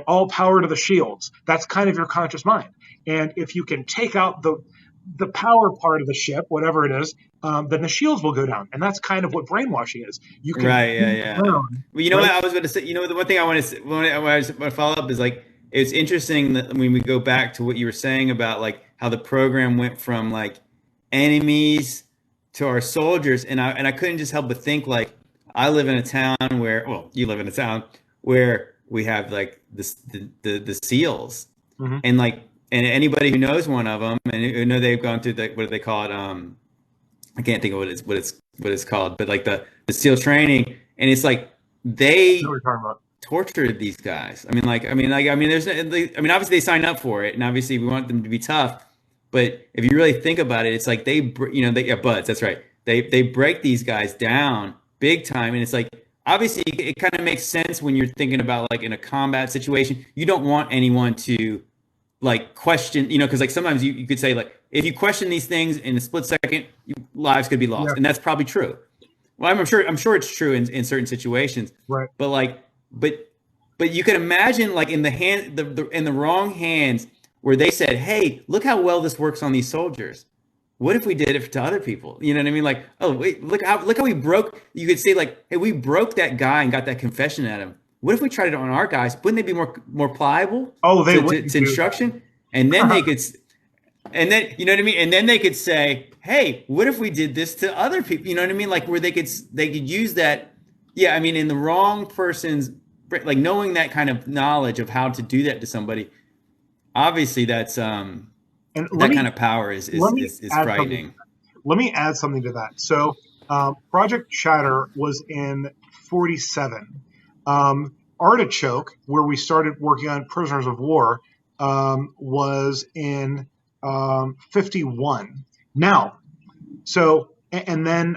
all power to the shields. That's kind of your conscious mind. And if you can take out the power part of the ship, whatever it is, then the shields will go down. And that's kind of what brainwashing is. You can Well, you know what I was going to say, the one thing I want to follow up is like, it's interesting that when we go back to what you were saying about like how the program went from like enemies to our soldiers. And I couldn't just help but think, like, I live in a town where, well, you live in a town where we have like the SEALs, and like, and anybody who knows one of them and who know they've gone through what do they call it? I can't think of what it's called, but like the SEAL training, and it's like they tortured these guys. I mean, obviously they signed up for it, and obviously we want them to be tough. But if you really think about it, it's like buds. That's right. They break these guys down big time, and it's like, obviously it kind of makes sense when you're thinking about like in a combat situation, you don't want anyone to like question, because like sometimes you could say, like, if you question these things in a split second, lives could be lost, and that's probably true. Well, I'm sure it's true in certain situations, right? But like, but you can imagine, like, in the wrong hands, where they said, "Hey, look how well this works on these soldiers. What if we did it to other people?" You know what I mean? Like, oh wait, look how we broke. You could say, like, "Hey, we broke that guy and got that confession at him. What if we tried it on our guys? Wouldn't they be more pliable?" Oh, they to instruction, and then they could, and then, you know what I mean? And then they could say, "Hey, what if we did this to other people?" You know what I mean? Like, where they could use that. Yeah, I mean, in the wrong person's, like, knowing that kind of knowledge of how to do that to somebody, obviously that's and that kind of power is frightening. Let me add something to that. So Project Shatter was in 47. Artichoke, where we started working on Prisoners of War, was in 51. Now, so, and then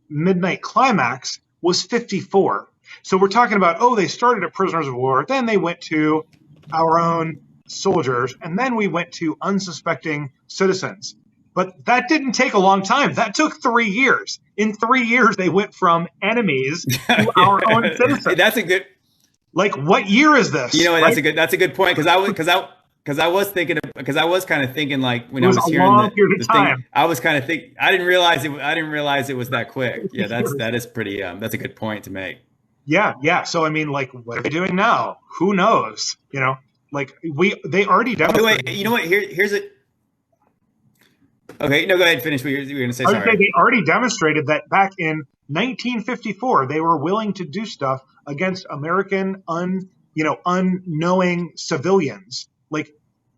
Midnight Climax was 54. So we're talking about, they started at Prisoners of War, then they went to our own soldiers, and then we went to unsuspecting citizens. But that didn't take a long time. That took 3 years. In 3 years, they went from enemies to our own citizens. That's a good. Like, what year is this? You know, right? That's a good point, because I was kind of thinking, like, when I was hearing the thing, I was kind of thinking, I didn't realize it was that quick. Yeah, that is pretty. That's a good point to make. Yeah. So I mean, like, what are they doing now? Who knows? You know, like, they already demonstrated. Wait, you know what? Here's it. Okay, no, go ahead, finish what you were going to say. Sorry. They already demonstrated that back in 1954, they were willing to do stuff against American unknowing civilians. Like,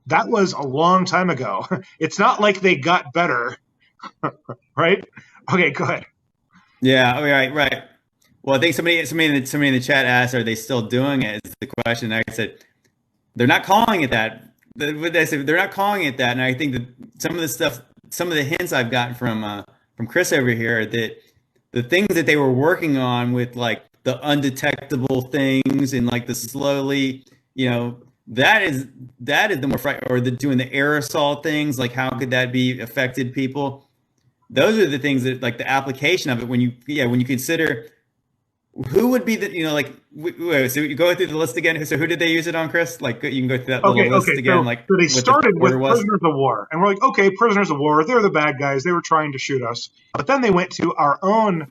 that was a long time ago. It's not like they got better, right? Okay, go ahead. Yeah. Right. Well, I think somebody in the chat asked, "Are they still doing it?" Is the question. I said, they're not calling it that. They're not calling it that, and I think that some of the hints I've gotten from Chris over here, that the things that they were working on with, like, the undetectable things and, like, the slowly, that is the more fright, or doing the aerosol things, like, how could that be affected people? Those are the things that, like, the application of it, when you consider who would be so you go through the list again. So who did they use it on, Chris? Like, you can go through that little list again. So they started with Prisoners of War, and we're like, okay, Prisoners of War, they're the bad guys. They were trying to shoot us. But then they went to our own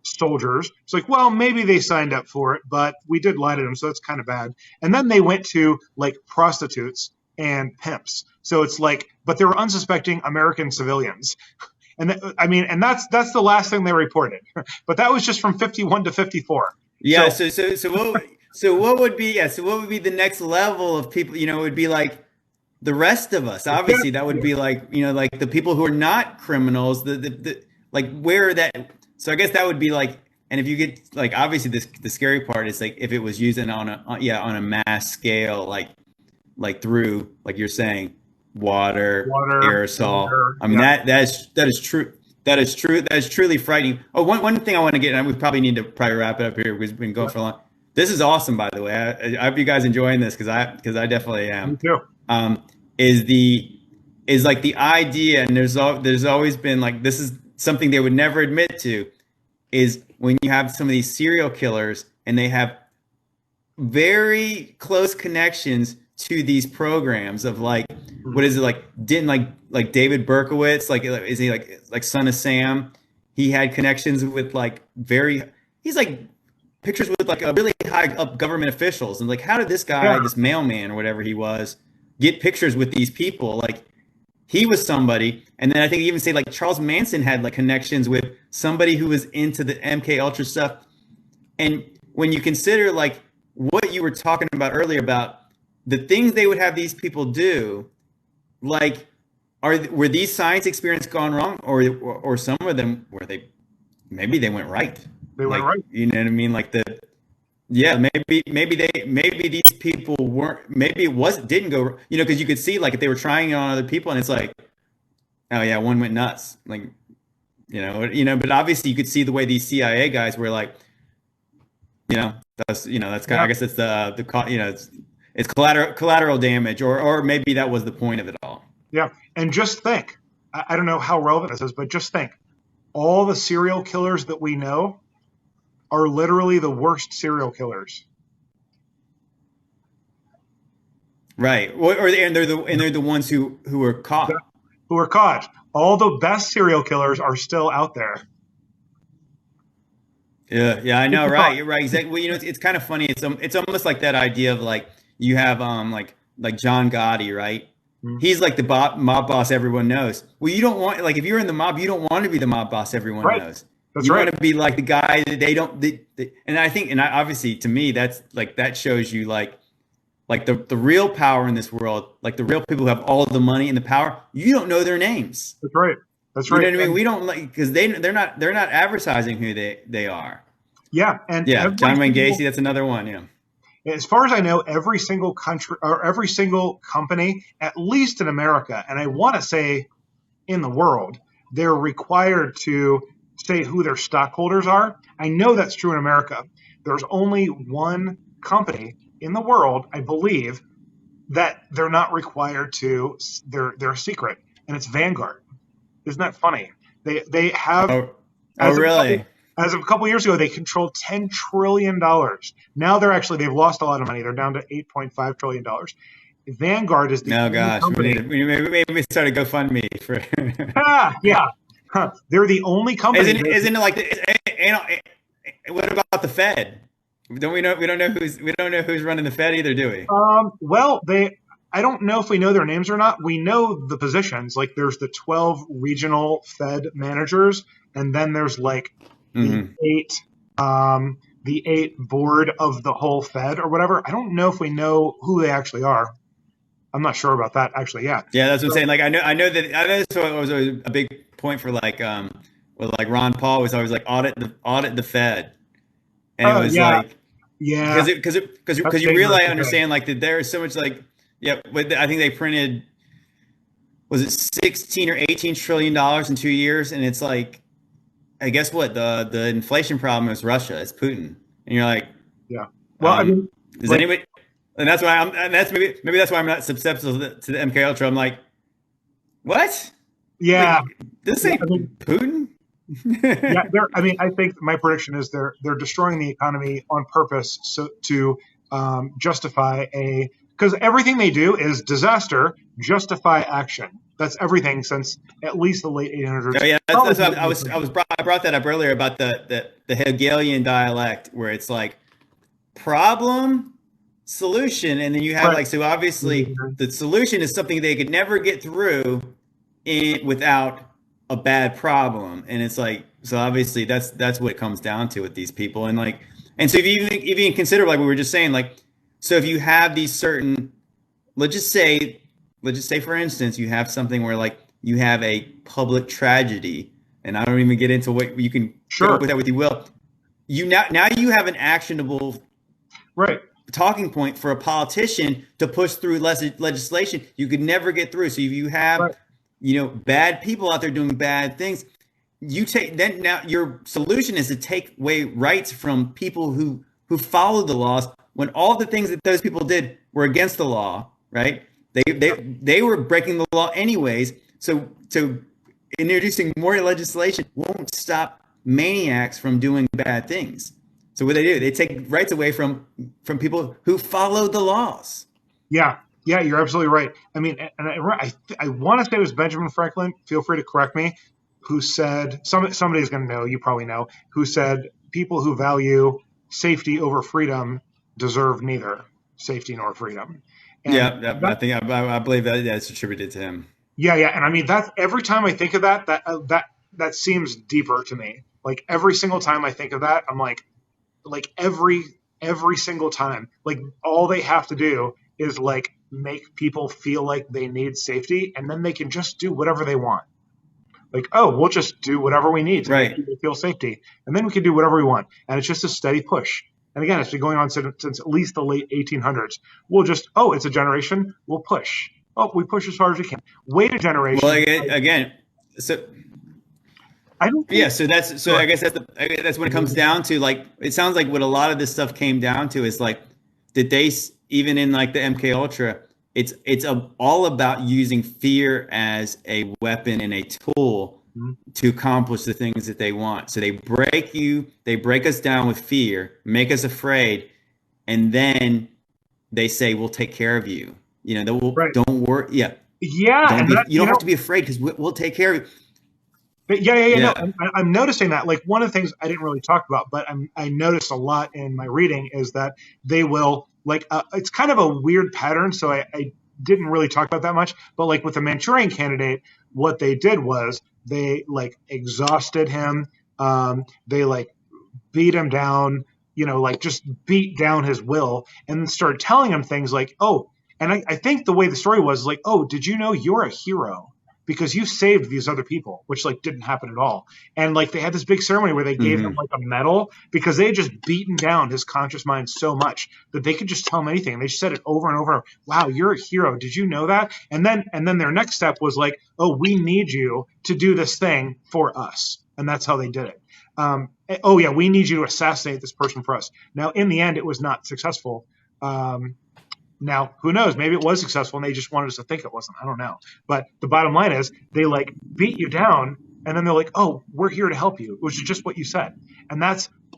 soldiers. It's like, well, maybe they signed up for it, but we did lie to them, so that's kind of bad. And then they went to, like, prostitutes and pimps. So it's like, but they were unsuspecting American civilians. And that's the last thing they reported. But that was just from 51 to 54. Yeah. So what would be the next level of people? It would be like the rest of us. Obviously, that would be like, like the people who are not criminals. Like, where that. So I guess that would be like. And if you get, like, obviously the scary part is, like, if it was used on a mass scale, like through, like you're saying, water, aerosol. I mean, that is true. That is truly frightening. Oh, one thing I want to get, and we probably need to wrap it up here because we've been going for a long. This is awesome, by the way. I hope you guys enjoying this, because I definitely am. Me too. Is like the idea, and there's always been, like, this is something they would never admit to, is when you have some of these serial killers and they have very close connections to these programs of, like, what is it, like, didn't like David Berkowitz, like, is he like Son of Sam? He had connections with, like, he's like pictures with, like, a really high up government officials, and, like, how did this guy, this mailman or whatever he was, get pictures with these people? Like, he was somebody. And then I think even say like Charles Manson had like connections with somebody who was into the MK Ultra stuff. And when you consider like what you were talking about earlier about the things they would have these people do, like were these science experiments gone wrong, or some of them maybe they went right. They went right. You know what I mean? Like maybe these people weren't, maybe it didn't go, because you could see like if they were trying it on other people and it's like, oh yeah, one went nuts. Like, but obviously you could see the way these CIA guys were like, that's kind of, I guess it's it's collateral damage, or maybe that was the point of it all. Yeah. And just think, I don't know how relevant this is, but just think, all the serial killers that we know are literally the worst serial killers. Right. And they're the ones who are caught. Who are caught. All the best serial killers are still out there. Yeah, I know, right? You're right. Exactly. Well, it's kind of funny. It's almost like that idea of like you have like John Gotti, right? Mm-hmm. He's like the mob boss everyone knows. Well, you don't want, like, if you're in the mob, you don't want to be the mob boss everyone knows. That's you right. want to be like the guy that they don't. And I think, obviously to me, that's like that shows you like the real power in this world, like the real people who have all the money and the power. You don't know their names. That's right. That's right. You know what I mean? We don't, like, because they're not advertising who they are. Yeah, and John Wayne Gacy, that's another one. Yeah. As far as I know, every single country or every single company, at least in America, and I want to say in the world, they're required to say who their stockholders are. I know that's true in America. There's only one company in the world, I believe, that they're not required to. They're a secret, and it's Vanguard. Isn't that funny? They have. Oh really? As of a couple of years ago, they controlled $10 trillion. Now they've lost a lot of money. They're down to $8.5 trillion. Vanguard is the only company. We maybe start a GoFundMe for. Yeah. They're the only company. Isn't it like what about the Fed? We don't know who's running the Fed either, do we? Well, I don't know if we know their names or not. We know the positions. Like there's the 12 regional Fed managers, and then there's like the eight board of the whole Fed or whatever. I don't know if we know who they actually are. I'm not sure about that actually. Yeah, that's what I'm saying. Like I know that it was always a big point for like Ron Paul was always like audit the Fed, and it was because you really understand like that there is so much like I think they printed, was it 16 or 18 trillion dollars in 2 years, and it's like, I guess what the inflation problem is Russia, it's Putin, and you're like, well, I mean, does anybody? And that's why maybe that's why I'm not susceptible to the MK Ultra. I'm like, what? Yeah, like, this ain't Putin. I think my prediction is they're destroying the economy on purpose to justify because everything they do is disaster, justify action. That's everything since at least the late 1800s. Oh yeah, that's what I brought that up earlier about the Hegelian dialect, where it's like problem, solution, and then you have like, so obviously the solution is something they could never get through without a bad problem, and it's like, so obviously that's what it comes down to with these people, and like, and so if you even consider, like we were just saying, like, so if you have these certain, let's just say for instance, you have something where like you have a public tragedy, and I don't even get into what you can go with that with you will. You now you have an actionable talking point for a politician to push through legislation you could never get through. So if you have bad people out there doing bad things, now your solution is to take away rights from people who follow the laws, when all the things that those people did were against the law, right? They were breaking the law anyways. So introducing more legislation won't stop maniacs from doing bad things. So what they do, they take rights away from people who follow the laws. Yeah, you're absolutely right. I mean, and I want to say it was Benjamin Franklin, feel free to correct me, who said, somebody's going to know, you probably know, who said people who value safety over freedom deserve neither safety nor freedom. And I believe that's attributed to him. Yeah, yeah, and I mean that's every time I think of that, that seems deeper to me. Like every single time I think of that, I'm like every single time, like all they have to do is like make people feel like they need safety, and then they can just do whatever they want. Like, oh, we'll just do whatever we need to make Right. people feel safety, and then we can do whatever we want, and it's just a steady push. And again, it's been going on since at least the late 1800s. We'll just, oh, it's a generation, we'll push. Oh, we push as far as we can. Wait a Well, generation. again, so I don't yeah, think. so I guess that's when it comes down to, like, it sounds like what a lot of this stuff came down to is like, did they even in like the MK Ultra, all about using fear as a weapon and a tool to accomplish the things that they want. So they break us down with fear, make us afraid, and then they say we'll take care of you. You know, Right. don't worry. Yeah, Yeah, and that you don't have to be afraid because we'll take care of you. yeah, yeah, yeah. No, Yeah. I'm noticing that. Like one of the things I didn't really talk about, but I noticed a lot in my reading is that they will like it's kind of a weird pattern. So I didn't really talk about that much. But like with the Manchurian Candidate, what they did was they like exhausted him. They like beat him down. You know, like just beat down his will, and started telling him things like, oh, and I think the way the story was like, oh, did you know you're a hero? Because you saved these other people, which like didn't happen at all. And like they had this big ceremony where they gave him Hmm. like a medal because they had just beaten down his conscious mind so much that they could just tell him anything. And they just said it over and over. Wow, you're a hero. Did you know that? And then their next step was like, oh, we need you to do this thing for us. And that's how they did it. Oh yeah, we need you to assassinate this person for us. Now, in the end, it was not successful. Um, now, who knows? Maybe it was successful and they just wanted us to think it wasn't. I don't know. But the bottom line is they like beat you down and then they're like, oh, we're here to help you, which is just what you said. And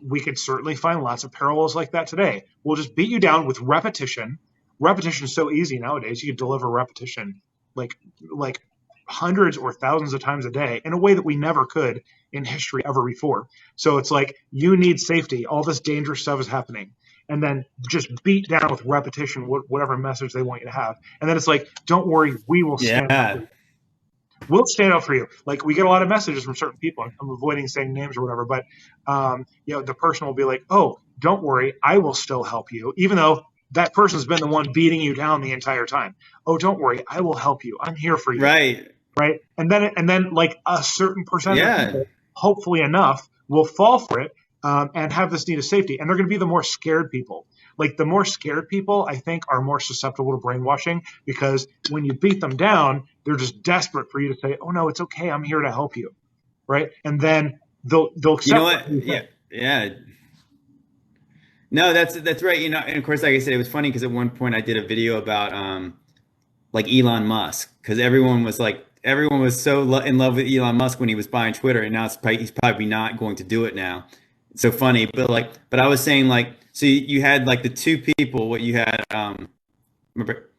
we could certainly find lots of parallels like that today. We'll just beat you down with repetition. Repetition is so easy nowadays. You can deliver repetition like, like hundreds or thousands of times a day in a way that we never could in history ever before. So it's like, you need safety. All this dangerous stuff is happening and then just beat down with repetition whatever message they want you to have. And then it's like, don't worry, we will stand up for Yeah. you. We'll stand up for you. Like we get a lot of messages from certain people. I'm avoiding saying names or whatever, but the person will be like, "Oh, don't worry, I will still help you," even though that person's been the one beating you down the entire time. Oh, don't worry, I will help you. I'm here for you, Right. right? And then like a certain percentage of Yeah. people, hopefully enough, will fall for it and have this need of safety. And they're going to be the more scared people. Like the more scared people, I think, are more susceptible to brainwashing because when you beat them down, they're just desperate for you to say, "Oh no, it's okay. I'm here to help you," right? And then they'll You know accept what you what? say. Yeah. Yeah. No, that's right. You know, and of course, like I said, it was funny because at one point I did a video about like Elon Musk because everyone was so in love with Elon Musk when he was buying Twitter, and now he's probably not going to do it now. It's so funny, but I was saying like, so you had like the two people. What you had, remember,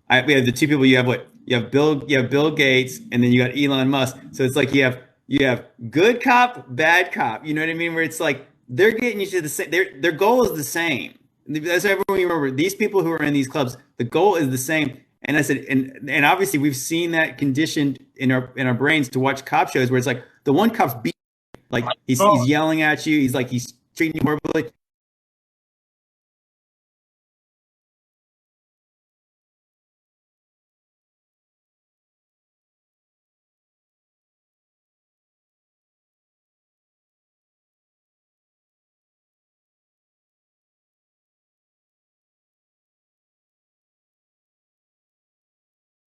we have the two people. You have what you have Bill Gates, and then you got Elon Musk. So it's like you have good cop, bad cop. You know what I mean? Where it's like they're getting you to the same. Their goal is the same. That's everyone. You remember these people who are in these clubs. The goal is the same. And I said, and obviously we've seen that conditioned in our brains to watch cop shows where it's like the one cop's beat, like he's Oh, yelling at you. He's treating you horribly.